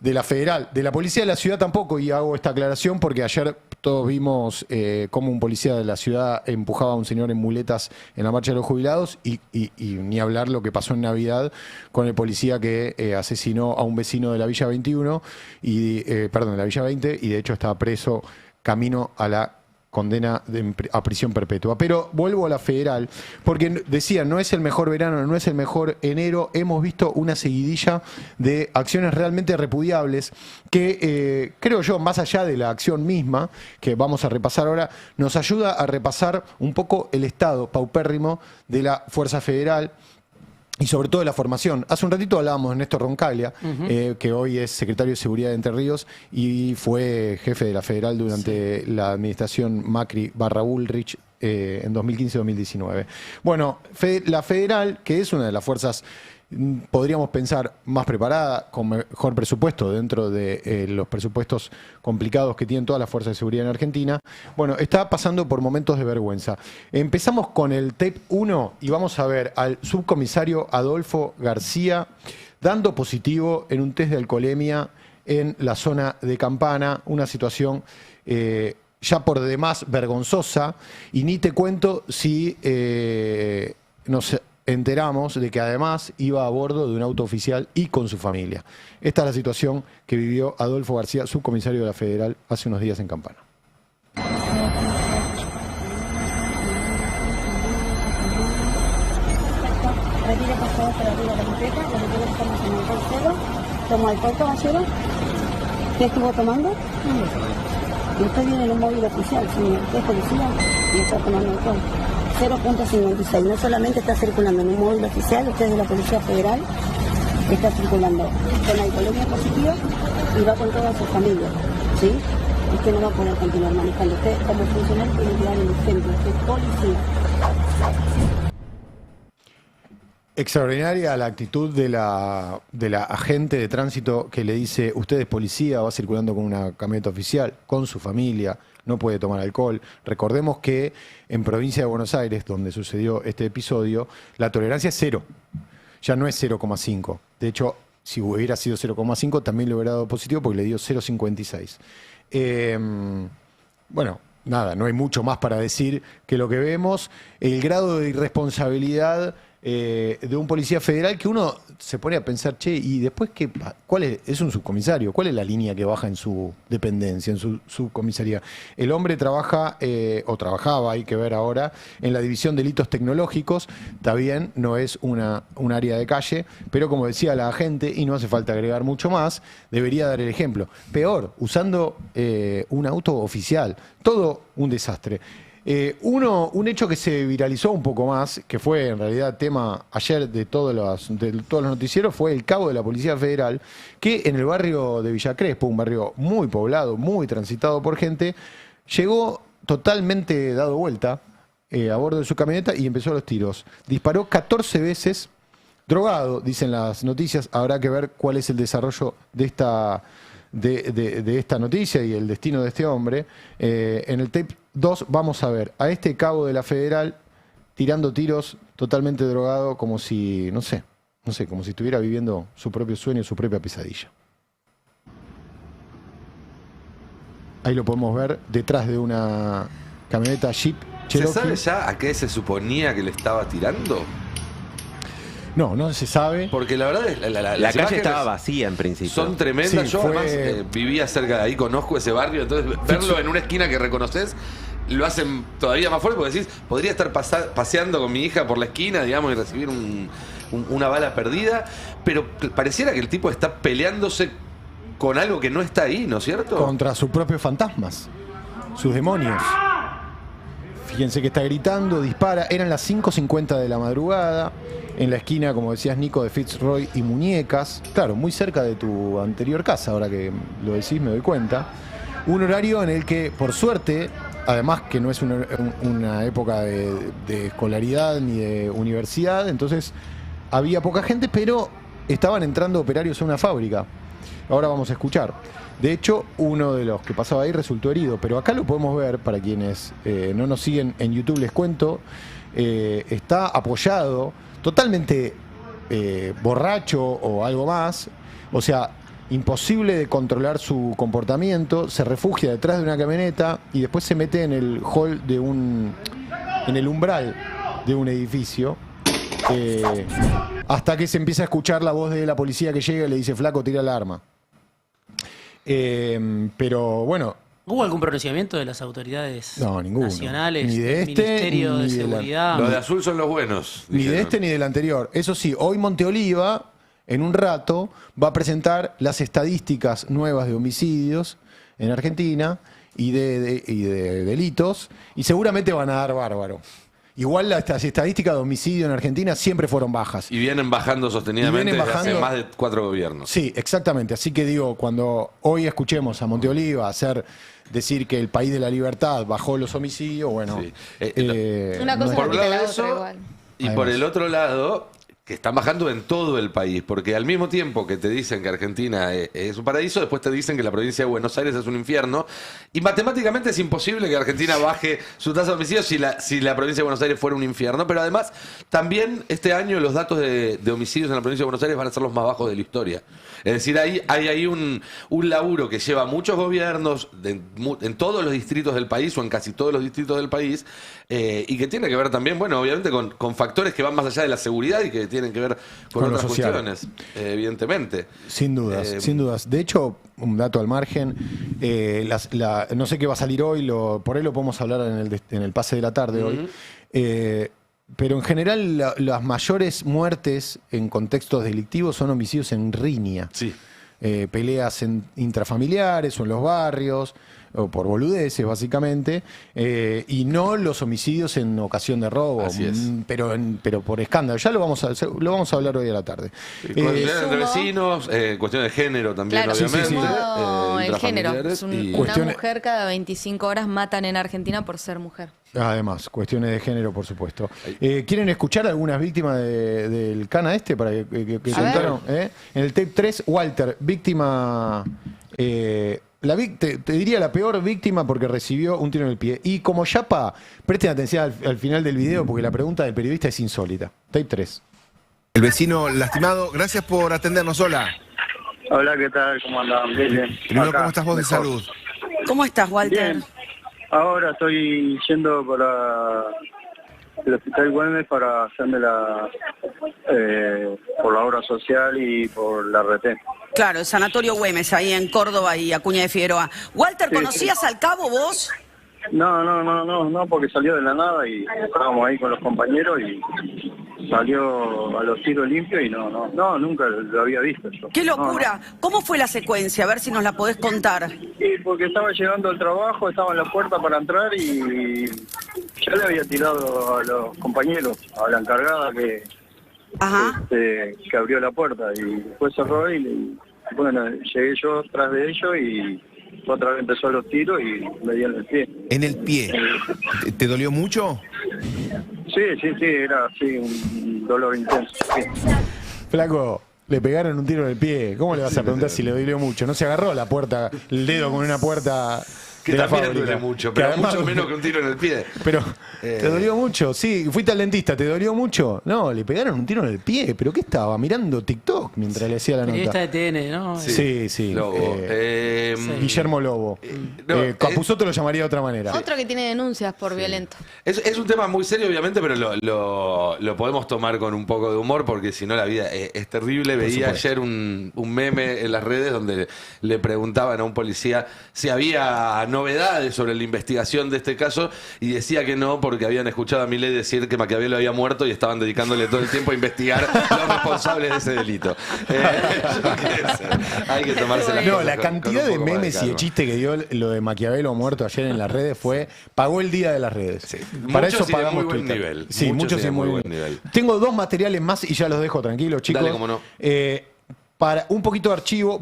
de la federal. De la policía de la ciudad tampoco, y hago esta aclaración porque ayer todos vimos cómo un policía de la ciudad empujaba a un señor en muletas en la marcha de los jubilados y ni hablar lo que pasó en Navidad con el policía que asesinó a un vecino de la Villa 21, de la Villa 20, y de hecho estaba preso camino a la condena a prisión perpetua. Pero vuelvo a la federal, porque decía, no es el mejor verano, no es el mejor enero. Hemos visto una seguidilla de acciones realmente repudiables que, creo yo, más allá de la acción misma, que vamos a repasar ahora, nos ayuda a repasar un poco el estado paupérrimo de la Fuerza Federal, y sobre todo de la formación. Hace un ratito hablábamos de Néstor Roncaglia, que hoy es secretario de Seguridad de Entre Ríos y fue jefe de la Federal durante la administración Macri/Bullrich en 2015-2019. Bueno, la Federal, que es una de las fuerzas, podríamos pensar, más preparada, con mejor presupuesto dentro de los presupuestos complicados que tienen todas las fuerzas de seguridad en Argentina, bueno, está pasando por momentos de vergüenza. Empezamos con el tape 1 y vamos a ver al subcomisario Adolfo García dando positivo en un test de alcoholemia en la zona de Campana, una situación ya por demás vergonzosa, y ni te cuento si nos enteramos de que además iba a bordo de un auto oficial y con su familia. Esta es la situación que vivió Adolfo García, subcomisario de la Federal, hace unos días en Campana. Retire por favor para arriba la bicicleta, nosotros estamos en el tercero. ¿Tomó alcohol, caballero? ¿Qué estuvo tomando? Y usted viene en un móvil oficial, señor. ¿Usted es policía? Y está tomando alcohol. 0.56. No solamente está circulando en un móvil oficial, usted es de la Policía Federal, está circulando con alcoholemia positiva y va con toda su familia, ¿sí? Usted no va a poder continuar manejando. Usted, como funcionario, tiene que dar el ejemplo. Usted es policía. Extraordinaria la actitud de la agente de tránsito que le dice, usted es policía, va circulando con una camioneta oficial, con su familia, no puede tomar alcohol. Recordemos que en provincia de Buenos Aires, donde sucedió este episodio, la tolerancia es 0, ya no es 0,5. De hecho, si hubiera sido 0,5 también le hubiera dado positivo porque le dio 0,56. Bueno, nada, no hay mucho más para decir que lo que vemos, el grado de irresponsabilidad de un policía federal que uno se pone a pensar, che, y después ¿cuál es un subcomisario? ¿Cuál es la línea que baja en su dependencia, en su subcomisaría? El hombre trabaja, o trabajaba, hay que ver ahora, en la división de delitos tecnológicos. Está bien, no es un área de calle, pero como decía la agente, y no hace falta agregar mucho más, debería dar el ejemplo. Peor, usando un auto oficial. Todo un desastre. Un hecho que se viralizó un poco más, que fue en realidad tema ayer de todos los noticieros, fue el cabo de la Policía Federal, que en el barrio de Villa Crespo, un barrio muy poblado, muy transitado por gente, llegó totalmente dado vuelta a bordo de su camioneta y empezó los tiros. Disparó 14 veces, drogado, dicen las noticias. Habrá que ver cuál es el desarrollo de esta noticia y el destino de este hombre. En el tape 2 vamos a ver a este cabo de la Federal tirando tiros totalmente drogado, como si, no sé, como si estuviera viviendo su propio sueño, su propia pesadilla. Ahí lo podemos ver detrás de una camioneta Jeep Cherokee. ¿Se sabe ya a qué se suponía que le estaba tirando? No se sabe. Porque la verdad es la calle estaba vacía en principio. Son tremendas. Sí, yo además vivía cerca de ahí, conozco ese barrio, entonces verlo en una esquina que reconoces lo hacen todavía más fuerte, porque decís, podría estar paseando con mi hija por la esquina, digamos, y recibir una bala perdida, pero pareciera que el tipo está peleándose con algo que no está ahí, ¿no es cierto? Contra sus propios fantasmas, sus demonios. Fíjense que está gritando, dispara. Eran las 5:50 de la madrugada, en la esquina, como decías, Nico, de Fitzroy y Muñecas. Claro, muy cerca de tu anterior casa, ahora que lo decís me doy cuenta. Un horario en el que, por suerte, además que no es una época de escolaridad ni de universidad, entonces había poca gente, pero estaban entrando operarios a una fábrica. Ahora vamos a escuchar. De hecho, uno de los que pasaba ahí resultó herido, pero acá lo podemos ver, para quienes no nos siguen en YouTube, les cuento, está apoyado, totalmente borracho o algo más, o sea, imposible de controlar su comportamiento, se refugia detrás de una camioneta y después se mete en el hall en el umbral de un edificio, hasta que se empieza a escuchar la voz de la policía que llega y le dice: flaco, tira el arma. Pero bueno. ¿Hubo algún pronunciamiento de las autoridades nacionales, ni de del Ministerio de Seguridad? Los de azul son los buenos. Ni de este ni del anterior. Eso sí, hoy Monteoliva, en un rato, va a presentar las estadísticas nuevas de homicidios en Argentina y de delitos, y seguramente van a dar bárbaro. Igual las estadísticas de homicidio en Argentina siempre fueron bajas. Y vienen bajando sostenidamente desde hace más de 4 gobiernos. Sí, exactamente. Así que digo, cuando hoy escuchemos a Monteoliva decir que el país de la libertad bajó los homicidios, bueno. Sí. Una cosa por no un quita lado la eso, otra igual. y Además, por el otro lado, que están bajando en todo el país, porque al mismo tiempo que te dicen que Argentina es un paraíso, después te dicen que la provincia de Buenos Aires es un infierno, y matemáticamente es imposible que Argentina baje su tasa de homicidios si la provincia de Buenos Aires fuera un infierno, pero además también este año los datos de homicidios en la provincia de Buenos Aires van a ser los más bajos de la historia. Es decir, hay ahí un laburo que lleva muchos gobiernos en todos los distritos del país, o en casi todos los distritos del país, y que tiene que ver también, bueno, obviamente con factores que van más allá de la seguridad y que tienen que ver con lo otras social. cuestiones, evidentemente. Sin dudas, sin dudas. De hecho, un dato al margen, no sé qué va a salir hoy, por ahí lo podemos hablar en el pase de la tarde hoy, pero en general las mayores muertes en contextos delictivos son homicidios en riña. Sí. Peleas intrafamiliares o en los barrios, o por boludeces básicamente, y no los homicidios en ocasión de robo, Así es. pero por escándalo. Ya lo vamos a hablar hoy a la tarde. Cuestiones entre vecinos, cuestiones de género también, Claro, obviamente. no, el género. intrafamiliares Una Cuestiones- mujer cada 25 horas matan en Argentina por ser mujer. Además, cuestiones de género, por supuesto. ¿Quieren escuchar algunas víctimas del cana para que A contaron? En el tape 3, Walter, víctima... te diría la peor víctima porque recibió un tiro en el pie. Y como Yapa, presten atención al final del video porque la pregunta del periodista es insólita. Tape 3. El vecino lastimado, gracias por atendernos. Hola. Hola, ¿qué tal? ¿Cómo andan? Bien, bien. Primero, Acá, ¿cómo estás vos de mejor. salud? ¿Cómo estás, Walter? Bien. Ahora estoy yendo el Hospital Güemes para hacerme por la obra social y por la RT. Claro, el Sanatorio Güemes, ahí en Córdoba y Acuña de Figueroa. Walter, Sí, ¿conocías al cabo vos? No, porque salió de la nada y estábamos ahí con los compañeros y salió a los tiros limpios y no, nunca lo había visto yo. ¡Qué locura! ¿Cómo fue la secuencia? A ver si nos la podés contar. Sí, porque estaba llegando al trabajo, estaba en la puerta para entrar y ya le había tirado a los compañeros, a la encargada que abrió la puerta y después cerró y bueno, llegué yo tras de ellos y otra vez empezó los tiros y me dio en el pie. En el pie. ¿Te dolió mucho? Sí, era así un dolor intenso. Sí. Flaco, le pegaron un tiro en el pie. ¿Cómo le vas a preguntar si le dolió mucho? No se agarró la puerta, el dedo con una puerta Que de la también fábrica. duele mucho, Que pero además mucho menos que un tiro en el pie. Pero, ¿te dolió mucho? Sí, fuiste al dentista, ¿te dolió mucho? No, le pegaron un tiro en el pie. ¿Pero qué estaba? Mirando TikTok mientras le hacía la Periodista nota. de TN, ¿no? Sí. Lobo. Guillermo Lobo. Capusotto lo llamaría de otra manera. Otro que tiene denuncias por violento. Es un tema muy serio, obviamente, pero lo podemos tomar con un poco de humor porque si no la vida es terrible. Veía supuesto. ayer un meme en las redes donde le preguntaban a un policía si había novedades sobre la investigación de este caso y decía que no porque habían escuchado a Milei decir que Maquiavelo había muerto y estaban dedicándole todo el tiempo a investigar los responsables de ese delito. Hay que tomarse las No, cosas la con cantidad un de poco más memes y de calma. chistes que dio lo de Maquiavelo muerto ayer en las redes pagó el día de las redes. Para Muchos eso y de pagamos muy buen Twitter. nivel. Sí, muchos y de muy buen nivel. Tengo 2 materiales más y ya los dejo tranquilos, chicos. Dale, cómo no. Para un poquito de archivo,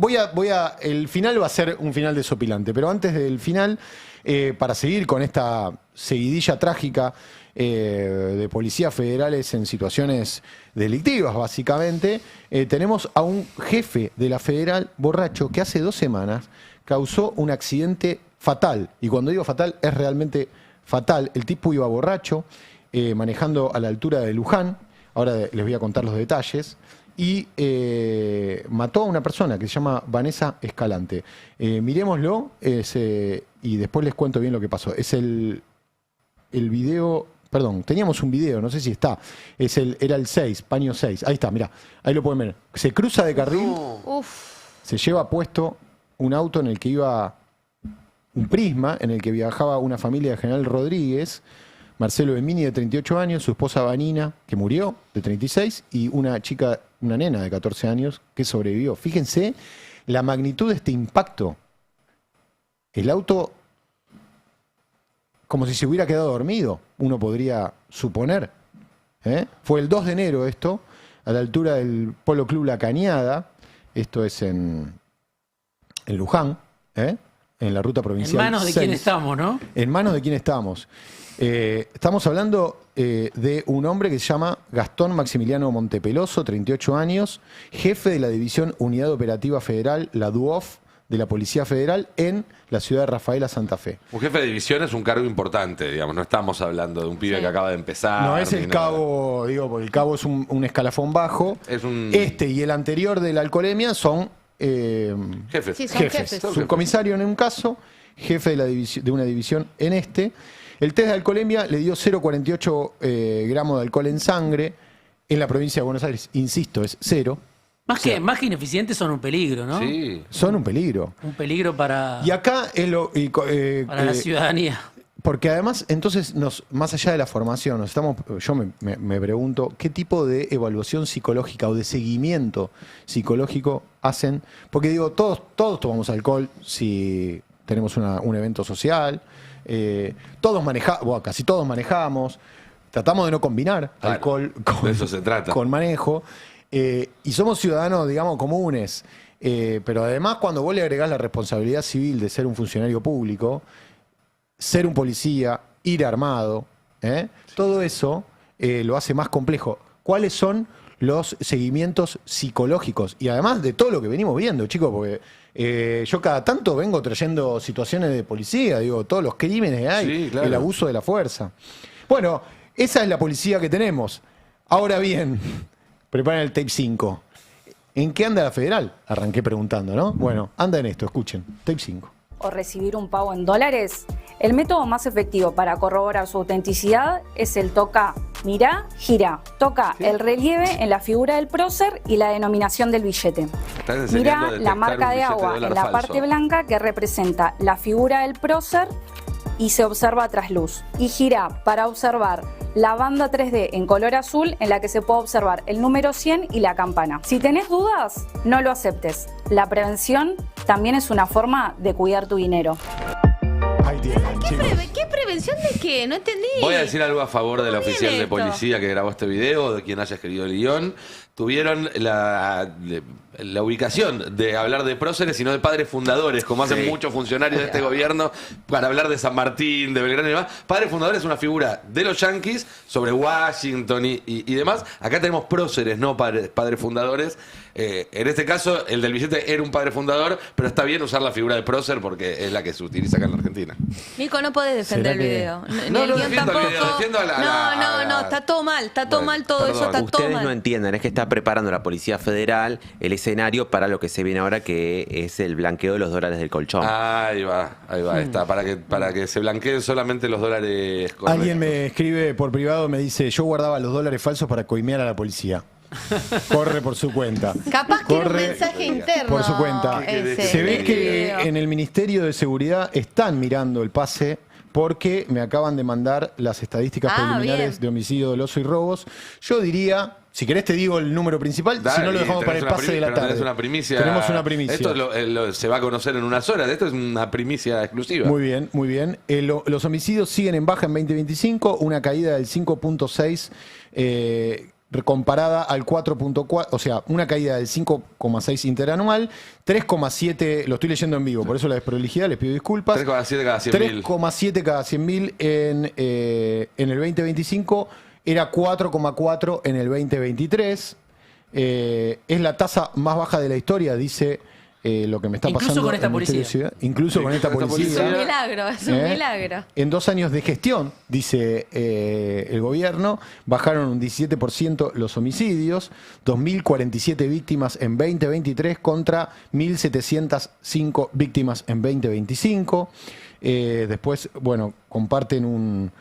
el final va a ser un final desopilante, pero antes del final para seguir con esta seguidilla trágica de policías federales en situaciones delictivas, básicamente, tenemos a un jefe de la federal borracho que hace 2 semanas causó un accidente fatal. Y cuando digo fatal, es realmente fatal. El tipo iba borracho, manejando a la altura de Luján. Ahora les voy a contar los detalles. Y mató a una persona que se llama Vanessa Escalante. Miremoslo y después les cuento bien lo que pasó. Es el video... Perdón, teníamos un video, no sé si está. Era el 6, paño 6. Ahí está, mirá. Ahí lo pueden ver. Se cruza de carril, se lleva puesto un auto en el que iba un Prisma, en el que viajaba una familia de General Rodríguez, Marcelo Bemini, de 38 años, su esposa Vanina, que murió, de 36, y una nena de 14 años, que sobrevivió. Fíjense la magnitud de este impacto. El auto, como si se hubiera quedado dormido, uno podría suponer. Fue el 2 de enero esto, a la altura del Polo Club La Cañada. Esto es en Luján, en la ruta provincial. En manos de 6. quién estamos, ¿no? En manos de quién estamos. Estamos hablando de un hombre que se llama Gastón Maximiliano Montepeloso, 38 años, jefe de la División Unidad Operativa Federal, la DUOF, de la Policía Federal en la ciudad de Rafaela, Santa Fe. Un jefe de división es un cargo importante, digamos. No estamos hablando de un pibe que acaba de empezar. No es el cabo, digo, porque el cabo es un escalafón bajo. Es un... Este y el anterior de la alcoholemia son jefes. Sí, son jefes. Subcomisario en un caso, jefe de una división en este. El test de alcoholemia le dio 0,48 gramos de alcohol en sangre. En la provincia de Buenos Aires, insisto, es 0. Más que ineficientes son un peligro, ¿no? Sí. Son un peligro. Un peligro para, Y acá es para la ciudadanía. Porque además, entonces, más allá de la formación, yo me pregunto qué tipo de evaluación psicológica o de seguimiento psicológico hacen. Porque digo, todos tomamos alcohol si tenemos un evento social, casi todos manejamos, tratamos de no combinar alcohol de eso se trata. con manejo. Y somos ciudadanos, digamos, comunes. Pero además, cuando vos le agregás la responsabilidad civil de ser un funcionario público, ser un policía, ir armado, todo eso lo hace más complejo. ¿Cuáles son los seguimientos psicológicos? Y además de todo lo que venimos viendo, chicos, porque yo cada tanto vengo trayendo situaciones de policía, digo, todos los crímenes que hay, Sí, claro. el abuso de la fuerza. Bueno, esa es la policía que tenemos. Ahora bien, preparen el tape 5. ¿En qué anda la federal? Arranqué preguntando, ¿no? Bueno, anda en esto, escuchen. Tape 5. O recibir un pago en dólares, el método más efectivo para corroborar su autenticidad es el toca, mirá, gira. Toca el relieve en la figura del prócer y la denominación del billete. Mirá la marca de agua en la parte blanca que representa la figura del prócer y se observa tras luz. Y gira para observar la banda 3D en color azul en la que se puede observar el número 100 y la campana. Si tenés dudas, no lo aceptes. La prevención también es una forma de cuidar tu dinero. Ahí tienen, chicos. ¿Qué prevención de qué? No entendí. Voy a decir algo a favor del ¿Cómo oficial viene de esto? policía que grabó este video, o de quien haya escrito el guión. Tuvieron la ubicación de hablar de próceres y no de padres fundadores, como hacen muchos funcionarios de este gobierno para hablar de San Martín, de Belgrano y demás. Padre fundador es una figura de los yanquis sobre Washington y demás. Acá tenemos próceres, no padres fundadores. En este caso, el del billete era un padre fundador, pero está bien usar la figura de prócer porque es la que se utiliza acá en la Argentina. Nico, no podés defender el video. No, El no guión defiendo el tampoco. video, defiendo a la- No, está todo mal, está todo mal todo perdón. eso, está todo Ustedes mal. no entienden, es que está preparando la Policía Federal el escenario para lo que se viene ahora, que es el blanqueo de los dólares del colchón. Ahí va, está. Para que se blanqueen solamente los dólares correctos. Alguien me escribe por privado, me dice, yo guardaba los dólares falsos para coimear a la policía. Corre por su cuenta. Capaz que era un Corre mensaje interno. por su cuenta. ese, Se ve el que video. en el Ministerio de Seguridad están mirando el pase porque me acaban de mandar las estadísticas preliminares bien. de homicidio doloso y robos. Yo diría, si querés te digo el número principal, si no lo dejamos para el pase de la tarde. Tenemos una primicia. Tenemos una primicia. Esto se va a conocer en unas horas. Esto es una primicia exclusiva. Muy bien, muy bien. Los homicidios siguen en baja en 2025, una caída del 5.6 comparada al 4.4, o sea, una caída del 5,6 interanual, 3,7, lo estoy leyendo en vivo, por eso la desprolijidad, les pido disculpas. 3,7 cada 100.000. 3,7 cada 100.000 en el 2025, era 4,4 en el 2023. Es la tasa más baja de la historia, dice lo que me está Incluso pasando. con esta en Ministerio de policía. Ciudad. Incluso con esta policía. Es un milagro, es un milagro. En 2 años de gestión, dice el gobierno, bajaron un 17% los homicidios, 2.047 víctimas en 2023 contra 1.705 víctimas en 2025. Después, bueno, comparten un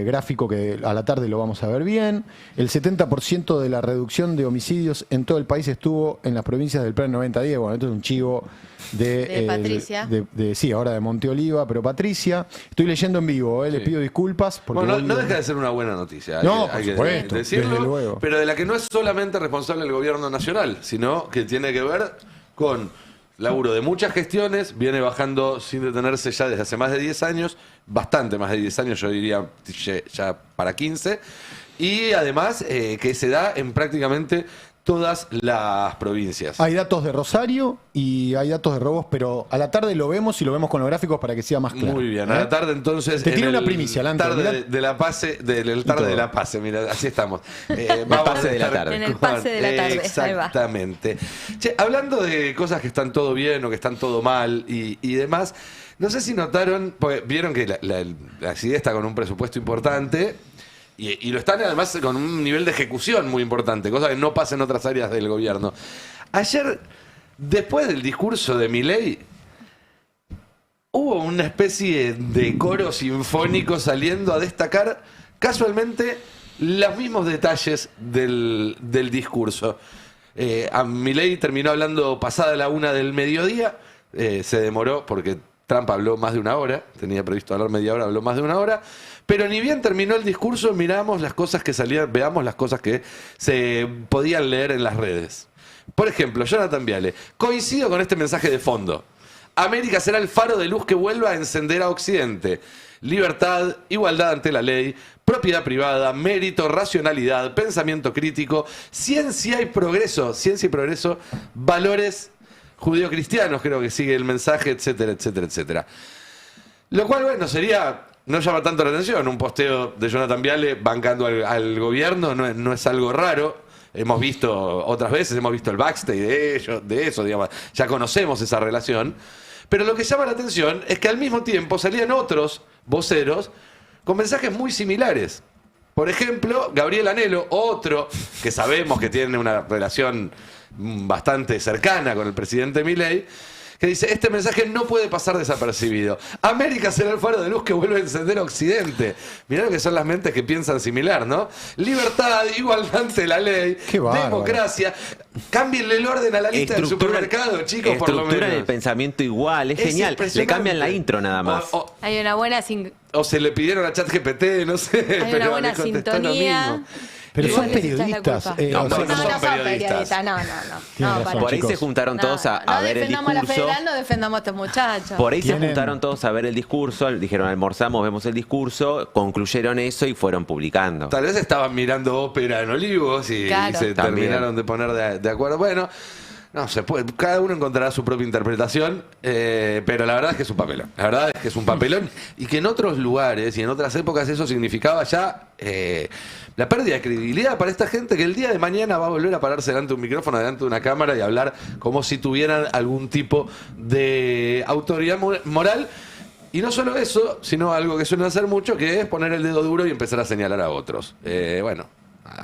gráfico que a la tarde lo vamos a ver bien. El 70% de la reducción de homicidios en todo el país estuvo en las provincias del Plan 90-10. Bueno, esto es un chivo De Patricia. Sí, ahora de Monteoliva, pero Patricia. Estoy leyendo en vivo, les pido disculpas. Porque Bueno, no deja de ser una buena noticia. No, hay que por supuesto, decirlo, desde luego. pero de la que no es solamente responsable el gobierno nacional, sino que tiene que ver con laburo de muchas gestiones, viene bajando sin detenerse ya desde hace más de 10 años, bastante más de 10 años, yo diría ya para 15, y además que se da en prácticamente todas las provincias. Hay datos de Rosario y hay datos de robos, pero a la tarde lo vemos y lo vemos con los gráficos para que sea más claro. Muy bien, a la tarde entonces... Te en tiro el una primicia, Lanto, tarde mirá. de la pase, del tarde de la pase, mira, así estamos. Pase de la tarde. En el pase de la tarde, ahí va. Exactamente. Che, hablando de cosas que están todo bien o que están todo mal y demás, no sé si notaron, porque vieron que la CIDE está con un presupuesto importante y lo están además con un nivel de ejecución muy importante, cosa que no pasa en otras áreas del gobierno. Ayer, después del discurso de Milei, hubo una especie de coro sinfónico saliendo a destacar casualmente los mismos detalles del discurso. A Milei terminó hablando pasada la 1 del mediodía, se demoró porque Trump habló más de 1 hora, tenía previsto hablar media hora, habló más de 1 hora, pero ni bien terminó el discurso, miramos las cosas que salían, veamos las cosas que se podían leer en las redes. Por ejemplo, Jonathan Viale, coincido con este mensaje de fondo. América será el faro de luz que vuelva a encender a Occidente. Libertad, igualdad ante la ley, propiedad privada, mérito, racionalidad, pensamiento crítico, ciencia y progreso, valores judeocristianos, creo que sigue el mensaje, etcétera, etcétera, etcétera. Lo cual, bueno, no llama tanto la atención. Un posteo de Jonathan Viale bancando al gobierno no es algo raro. Hemos visto otras veces, hemos visto el backstage de eso, digamos, ya conocemos esa relación. Pero lo que llama la atención es que al mismo tiempo salían otros voceros con mensajes muy similares. Por ejemplo, Gabriel Anelo, otro que sabemos que tiene una relación bastante cercana con el presidente Milei, que dice, este mensaje no puede pasar desapercibido. América será el faro de luz que vuelve a encender a Occidente. Mirá lo que son las mentes que piensan similar, ¿no? Libertad, igualdad ante la ley, democracia. Cámbienle el orden a la lista del supermercado, chicos, por lo menos. Estructuran el pensamiento igual, es genial. Le cambian la intro nada más. Hay una buena o se le pidieron a ChatGPT, no sé. Hay una buena sintonía. Pero son periodistas. No son periodistas. No, por ahí se juntaron todos a ver el discurso. No defendamos a la federal, no defendamos a este muchacho. Por ahí se juntaron todos a ver el discurso, dijeron almorzamos, vemos el discurso, concluyeron eso y fueron publicando. Tal vez estaban mirando ópera en Olivos y se terminaron de poner de acuerdo. Bueno, no se puede, cada uno encontrará su propia interpretación, pero la verdad es que es un papelón. La verdad es que es un papelón y que en otros lugares y en otras épocas eso significaba ya la pérdida de credibilidad para esta gente que el día de mañana va a volver a pararse delante de un micrófono, delante de una cámara y hablar como si tuvieran algún tipo de autoridad moral. Y no solo eso, sino algo que suelen hacer mucho, que es poner el dedo duro y empezar a señalar a otros. Bueno,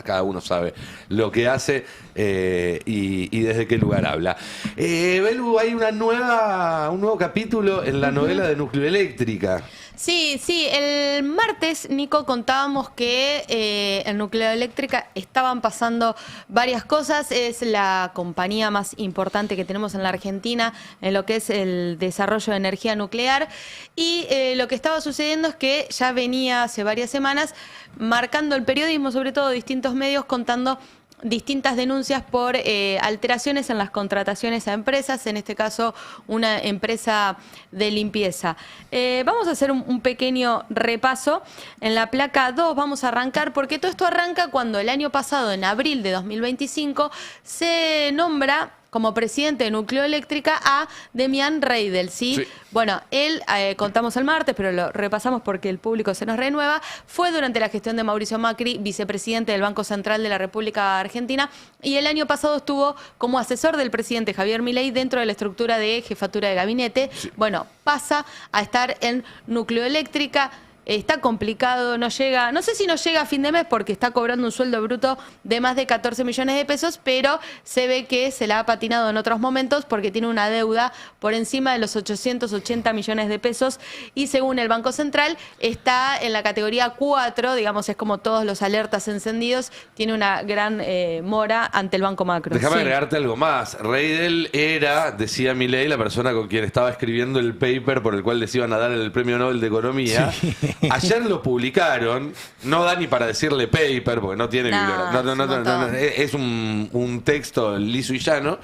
cada uno sabe lo que hace y desde qué lugar habla. Belu, hay un nuevo capítulo en la novela de Nucleoeléctrica. Sí, el martes, Nico, contábamos que en Nucleoeléctrica estaban pasando varias cosas. Es la compañía más importante que tenemos en la Argentina en lo que es el desarrollo de energía nuclear. Y lo que estaba sucediendo es que ya venía hace varias semanas marcando el periodismo, sobre todo distintos medios, contando distintas denuncias por alteraciones en las contrataciones a empresas, en este caso una empresa de limpieza. Vamos a hacer un pequeño repaso. En la placa 2 vamos a arrancar, porque todo esto arranca cuando el año pasado, en abril de 2025, se nombra como presidente de Nucleoeléctrica a Demian Reidel, ¿sí? Sí. Bueno, él, contamos el martes, pero lo repasamos porque el público se nos renueva, fue durante la gestión de Mauricio Macri, vicepresidente del Banco Central de la República Argentina, y el año pasado estuvo como asesor del presidente Javier Milei dentro de la estructura de jefatura de gabinete. Sí. Bueno, pasa a estar en Nucleoeléctrica. Está complicado, no sé si no llega a fin de mes porque está cobrando un sueldo bruto de más de 14 millones de pesos, pero se ve que se la ha patinado en otros momentos porque tiene una deuda por encima de los 880 millones de pesos y según el Banco Central está en la categoría 4, digamos, es como todos los alertas encendidos, tiene una gran mora ante el Banco Macro. Déjame agregarte algo más. Reidel era, decía Milei, la persona con quien estaba escribiendo el paper por el cual les iban a dar el Premio Nobel de Economía. Sí. Ayer lo publicaron, no da ni para decirle paper, porque no tiene bibliografía. No, es un texto liso y llano.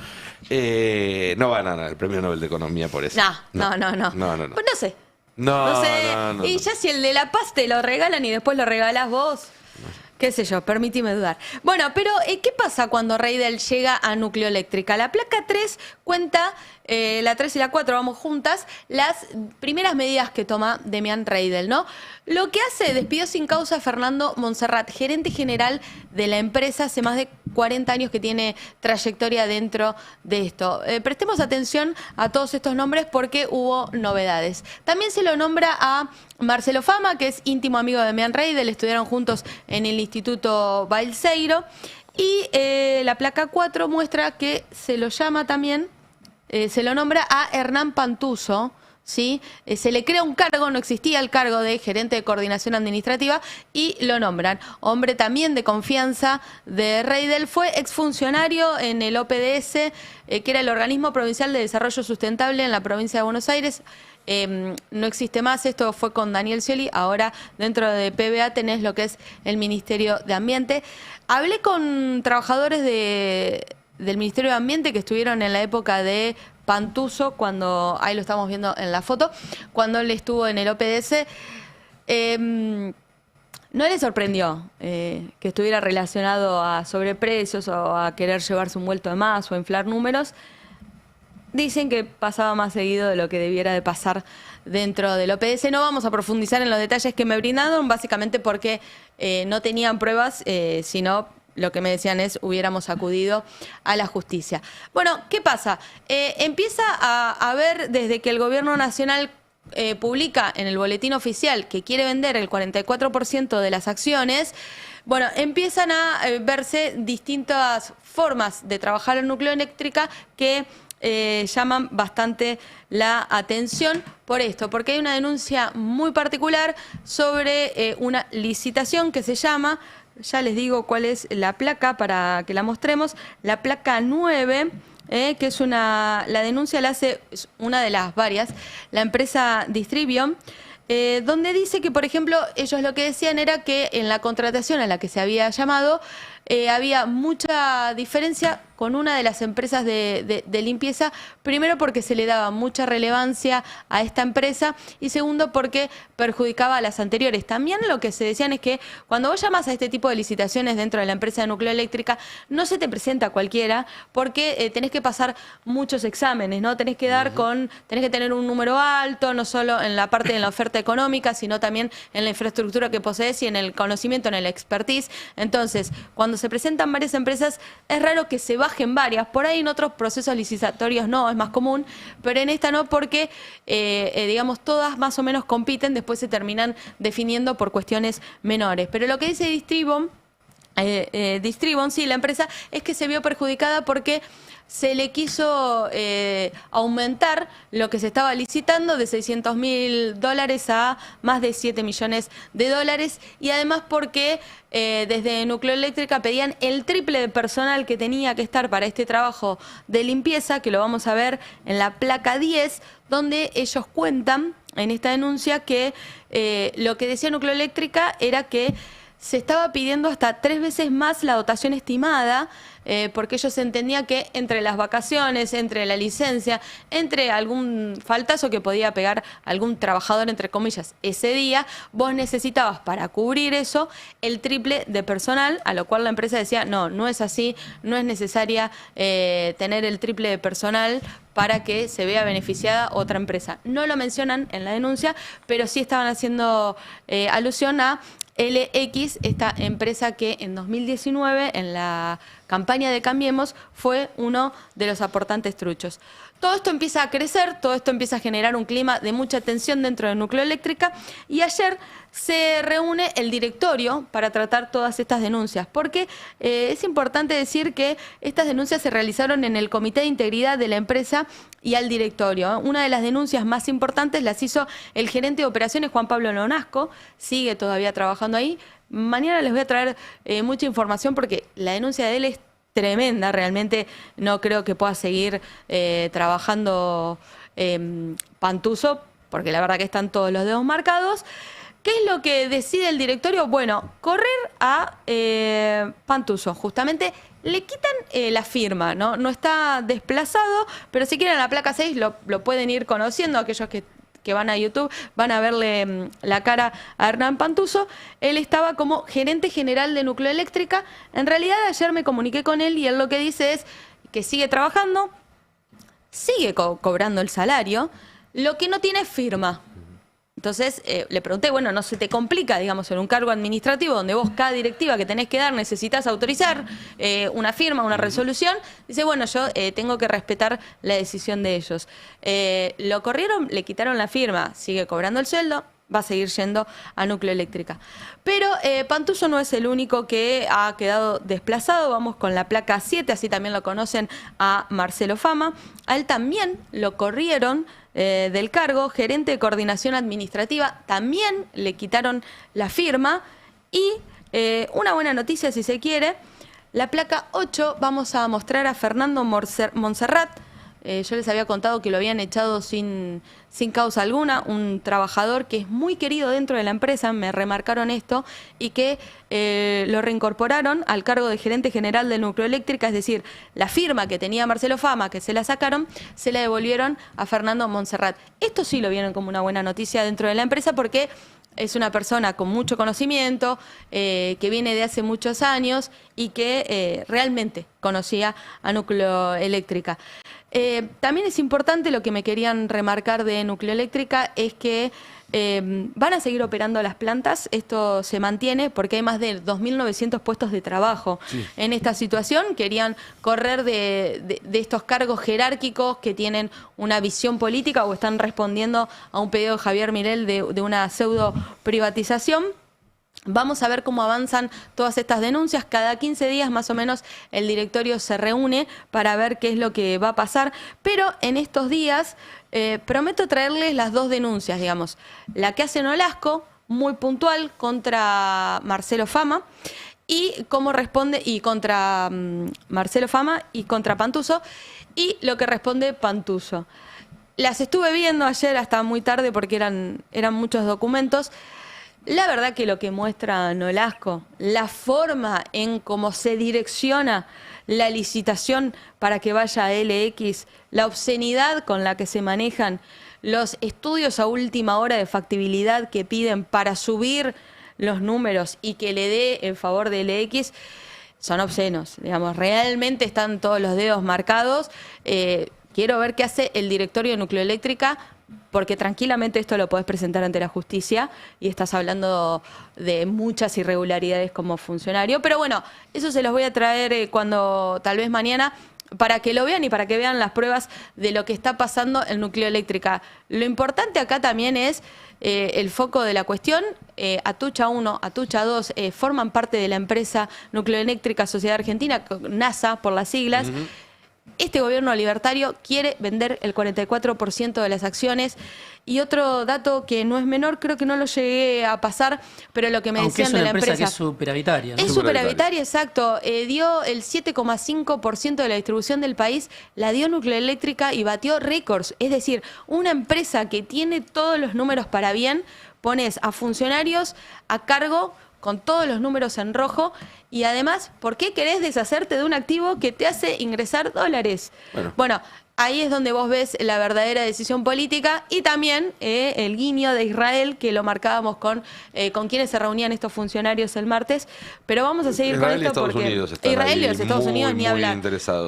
No van a ganar el Premio Nobel de Economía por eso. No. Pues no sé. No sé. Y ya si el de La Paz te lo regalan y después lo regalás vos. Qué sé yo, permíteme dudar. Bueno, pero ¿qué pasa cuando Reidel llega a Nucleoeléctrica? La placa 3 cuenta, la 3 y la 4 vamos juntas, las primeras medidas que toma Demian Reidel, ¿no? Lo que hace, despidió sin causa a Fernando Monserrat, gerente general de la empresa, hace más de 40 años que tiene trayectoria dentro de esto. Prestemos atención a todos estos nombres porque hubo novedades. También se lo nombra a Marcelo Fama, que es íntimo amigo de Demian Reidel, estudiaron juntos en el Instituto Balseiro. Y la placa 4 muestra que se lo llama también, se lo nombra a Hernán Pantuso, ¿sí? Se le crea un cargo, no existía el cargo de gerente de coordinación administrativa y lo nombran. Hombre también de confianza de Reidel, fue exfuncionario en el OPDS, que era el Organismo Provincial de Desarrollo Sustentable en la provincia de Buenos Aires. No existe más, esto fue con Daniel Scioli, ahora dentro de PBA tenés lo que es el Ministerio de Ambiente. Hablé con trabajadores del Ministerio de Ambiente que estuvieron en la época de Pantuso, cuando, ahí lo estamos viendo en la foto, cuando él estuvo en el OPDS. No le sorprendió que estuviera relacionado a sobreprecios o a querer llevarse un vuelto de más o a inflar números. Dicen que pasaba más seguido de lo que debiera de pasar dentro del OPDS. No vamos a profundizar en los detalles que me brindaron, básicamente porque no tenían pruebas, sino lo que me decían es hubiéramos acudido a la justicia. Bueno, ¿qué pasa? Empieza a ver desde que el gobierno nacional publica en el boletín oficial que quiere vender el 44% de las acciones. Bueno, empiezan a verse distintas formas de trabajar en Nucleoeléctrica que llaman bastante la atención por esto, porque hay una denuncia muy particular sobre una licitación que se llama, ya les digo cuál es la placa para que la mostremos, la placa 9, que es la denuncia la hace una de las varias, la empresa Distribion, donde dice que, por ejemplo, ellos lo que decían era que en la contratación a la que se había llamado había mucha diferencia con una de las empresas de limpieza, primero porque se le daba mucha relevancia a esta empresa y segundo porque perjudicaba a las anteriores. También lo que se decían es que cuando vos llamas a este tipo de licitaciones dentro de la empresa de Nucleoeléctrica, no se te presenta cualquiera porque tenés que pasar muchos exámenes, ¿no? Tenés que tenés que tener un número alto, no solo en la parte de la oferta económica, sino también en la infraestructura que posees y en el conocimiento, en el expertise. Entonces, cuando se presentan varias empresas, es raro que se bajen varias. Por ahí en otros procesos licitatorios no, es más común, pero en esta no porque, digamos, todas más o menos compiten, después se terminan definiendo por cuestiones menores. Pero lo que dice Distribon, sí, la empresa, es que se vio perjudicada porque se le quiso aumentar lo que se estaba licitando de $600.000 a más de $7 millones y además porque desde Nucleoeléctrica pedían el triple de personal que tenía que estar para este trabajo de limpieza, que lo vamos a ver en la placa 10, donde ellos cuentan en esta denuncia que lo que decía Nucleoeléctrica era que se estaba pidiendo hasta 3 veces más la dotación estimada, porque ellos entendían que entre las vacaciones, entre la licencia, entre algún faltazo que podía pegar algún trabajador, entre comillas, ese día, vos necesitabas para cubrir eso el triple de personal, a lo cual la empresa decía, no, no es así, no es necesaria tener el triple de personal para que se vea beneficiada otra empresa. No lo mencionan en la denuncia, pero sí estaban haciendo alusión a LX, esta empresa que en 2019, en la campaña de Cambiemos, fue uno de los aportantes truchos. Todo esto empieza a crecer, todo esto empieza a generar un clima de mucha tensión dentro de Nucleoeléctrica y ayer se reúne el directorio para tratar todas estas denuncias, porque es importante decir que estas denuncias se realizaron en el Comité de Integridad de la empresa y al directorio. Una de las denuncias más importantes las hizo el gerente de operaciones, Juan Pablo Lonasco, sigue todavía trabajando ahí. Mañana les voy a traer mucha información porque la denuncia de él es tremenda, realmente no creo que pueda seguir trabajando Pantuso, porque la verdad que están todos los dedos marcados. ¿Qué es lo que decide el directorio? Bueno, correr a Pantuso, justamente le quitan la firma, ¿no? No está desplazado, pero si quieren la placa 6 lo pueden ir conociendo, aquellos que van a YouTube, van a verle la cara a Hernán Pantuso. Él estaba como gerente general de Nucleoeléctrica. En realidad ayer me comuniqué con él y él lo que dice es que sigue trabajando, sigue cobrando el salario, lo que no tiene firma. Entonces le pregunté, bueno, ¿no se te complica, digamos, en un cargo administrativo donde vos cada directiva que tenés que dar necesitas autorizar una firma, una resolución? Dice, bueno, yo tengo que respetar la decisión de ellos. Lo corrieron, le quitaron la firma, sigue cobrando el sueldo, va a seguir yendo a Nucleoeléctrica. Pero Pantuso no es el único que ha quedado desplazado. Vamos con la placa 7, así también lo conocen a Marcelo Fama. A él también lo corrieron del cargo, gerente de coordinación administrativa, también le quitaron la firma. Y una buena noticia, si se quiere, la placa 8 vamos a mostrar a Fernando Monserrat. Yo les había contado que lo habían echado sin causa alguna, un trabajador que es muy querido dentro de la empresa, me remarcaron esto, y que lo reincorporaron al cargo de gerente general de Nucleoeléctrica, es decir, la firma que tenía Marcelo Fama, que se la sacaron, se la devolvieron a Fernando Monserrat. Esto sí lo vieron como una buena noticia dentro de la empresa porque es una persona con mucho conocimiento, que viene de hace muchos años y que realmente conocía a Nucleoeléctrica. También es importante, lo que me querían remarcar de Nucleoeléctrica es que van a seguir operando las plantas, esto se mantiene porque hay más de 2.900 puestos de trabajo en esta situación. Querían correr de estos cargos jerárquicos que tienen una visión política o están respondiendo a un pedido de Javier Milei de una pseudo privatización. Vamos a ver cómo avanzan todas estas denuncias. Cada 15 días más o menos el directorio se reúne para ver qué es lo que va a pasar. Pero en estos días prometo traerles las dos denuncias, digamos. La que hace Nolasco, muy puntual, contra Marcelo Fama, y cómo responde, y contra Marcelo Fama y contra Pantuso, y lo que responde Pantuso. Las estuve viendo ayer hasta muy tarde porque eran muchos documentos. La verdad que lo que muestra Nolasco, la forma en cómo se direcciona la licitación para que vaya a LX, la obscenidad con la que se manejan los estudios a última hora de factibilidad que piden para subir los números y que le dé en favor de LX, son obscenos. Digamos, realmente están todos los dedos marcados. Quiero ver qué hace el directorio de Nucleoeléctrica, porque tranquilamente esto lo podés presentar ante la justicia y estás hablando de muchas irregularidades como funcionario. Pero bueno, eso se los voy a traer cuando, tal vez mañana, para que lo vean y para que vean las pruebas de lo que está pasando en Nucleoeléctrica. Lo importante acá también es el foco de la cuestión. Atucha 1, Atucha 2 forman parte de la empresa Nucleoeléctrica Sociedad Argentina, NASA por las siglas. Este gobierno libertario quiere vender el 44% de las acciones. Y otro dato que no es menor, creo que no lo llegué a pasar, pero lo que me decían de la empresa... que es superavitaria, ¿no? Es superavitaria, exacto. Dio el 7,5% de la distribución del país, la dio Nucleoeléctrica y batió récords. Es decir, una empresa que tiene todos los números para bien, pones a funcionarios a cargo con todos los números en rojo. Y además, ¿por qué querés deshacerte de un activo que te hace ingresar dólares? Bueno, ahí es donde vos ves la verdadera decisión política y también el guiño de Israel, que lo marcábamos con quienes se reunían estos funcionarios el martes. Pero vamos a seguir Israel con esto porque Israel y los Estados Unidos ni hablar.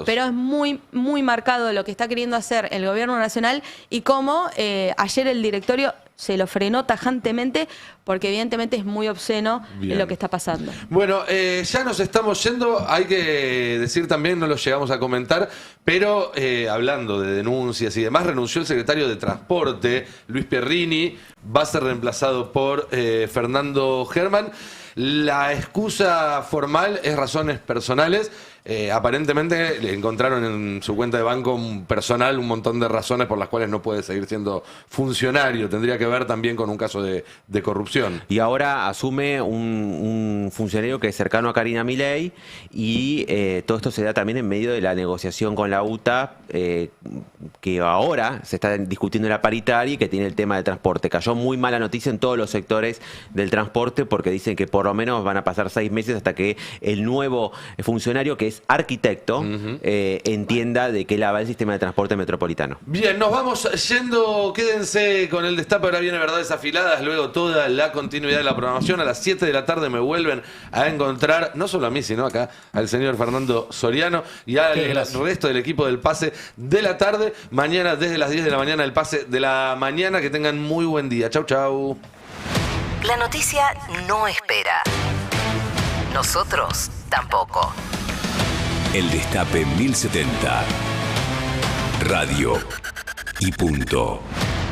Pero es muy, muy marcado lo que está queriendo hacer el gobierno nacional y cómo ayer el directorio se lo frenó tajantemente porque evidentemente es muy obsceno lo que está pasando. Bueno, ya nos estamos yendo, hay que decir también, no lo llegamos a comentar, pero hablando de denuncias y demás, renunció el secretario de Transporte, Luis Pierrini, va a ser reemplazado por Fernando Germán. La excusa formal es razones personales. Aparentemente le encontraron en su cuenta de banco personal un montón de razones por las cuales no puede seguir siendo funcionario. Tendría que ver también con un caso de corrupción. Y ahora asume un funcionario que es cercano a Karina Milei y todo esto se da también en medio de la negociación con la UTA que ahora se está discutiendo en la paritaria y que tiene el tema del transporte. Cayó muy mala noticia en todos los sectores del transporte porque dicen que por lo menos van a pasar 6 meses hasta que el nuevo funcionario, que es arquitecto, entienda de qué lado va el sistema de transporte metropolitano. Bien, nos vamos yendo. Quédense con el destape. Ahora viene Verdades Afiladas. Luego toda la continuidad de la programación. A las 7 de la tarde me vuelven a encontrar, no solo a mí, sino acá al señor Fernando Soriano y al resto del equipo del Pase de la Tarde. Mañana desde las 10 de la mañana el Pase de la Mañana. Que tengan muy buen día. Chau, chau. La noticia no espera. Nosotros tampoco. El Destape 1070. Radio y punto.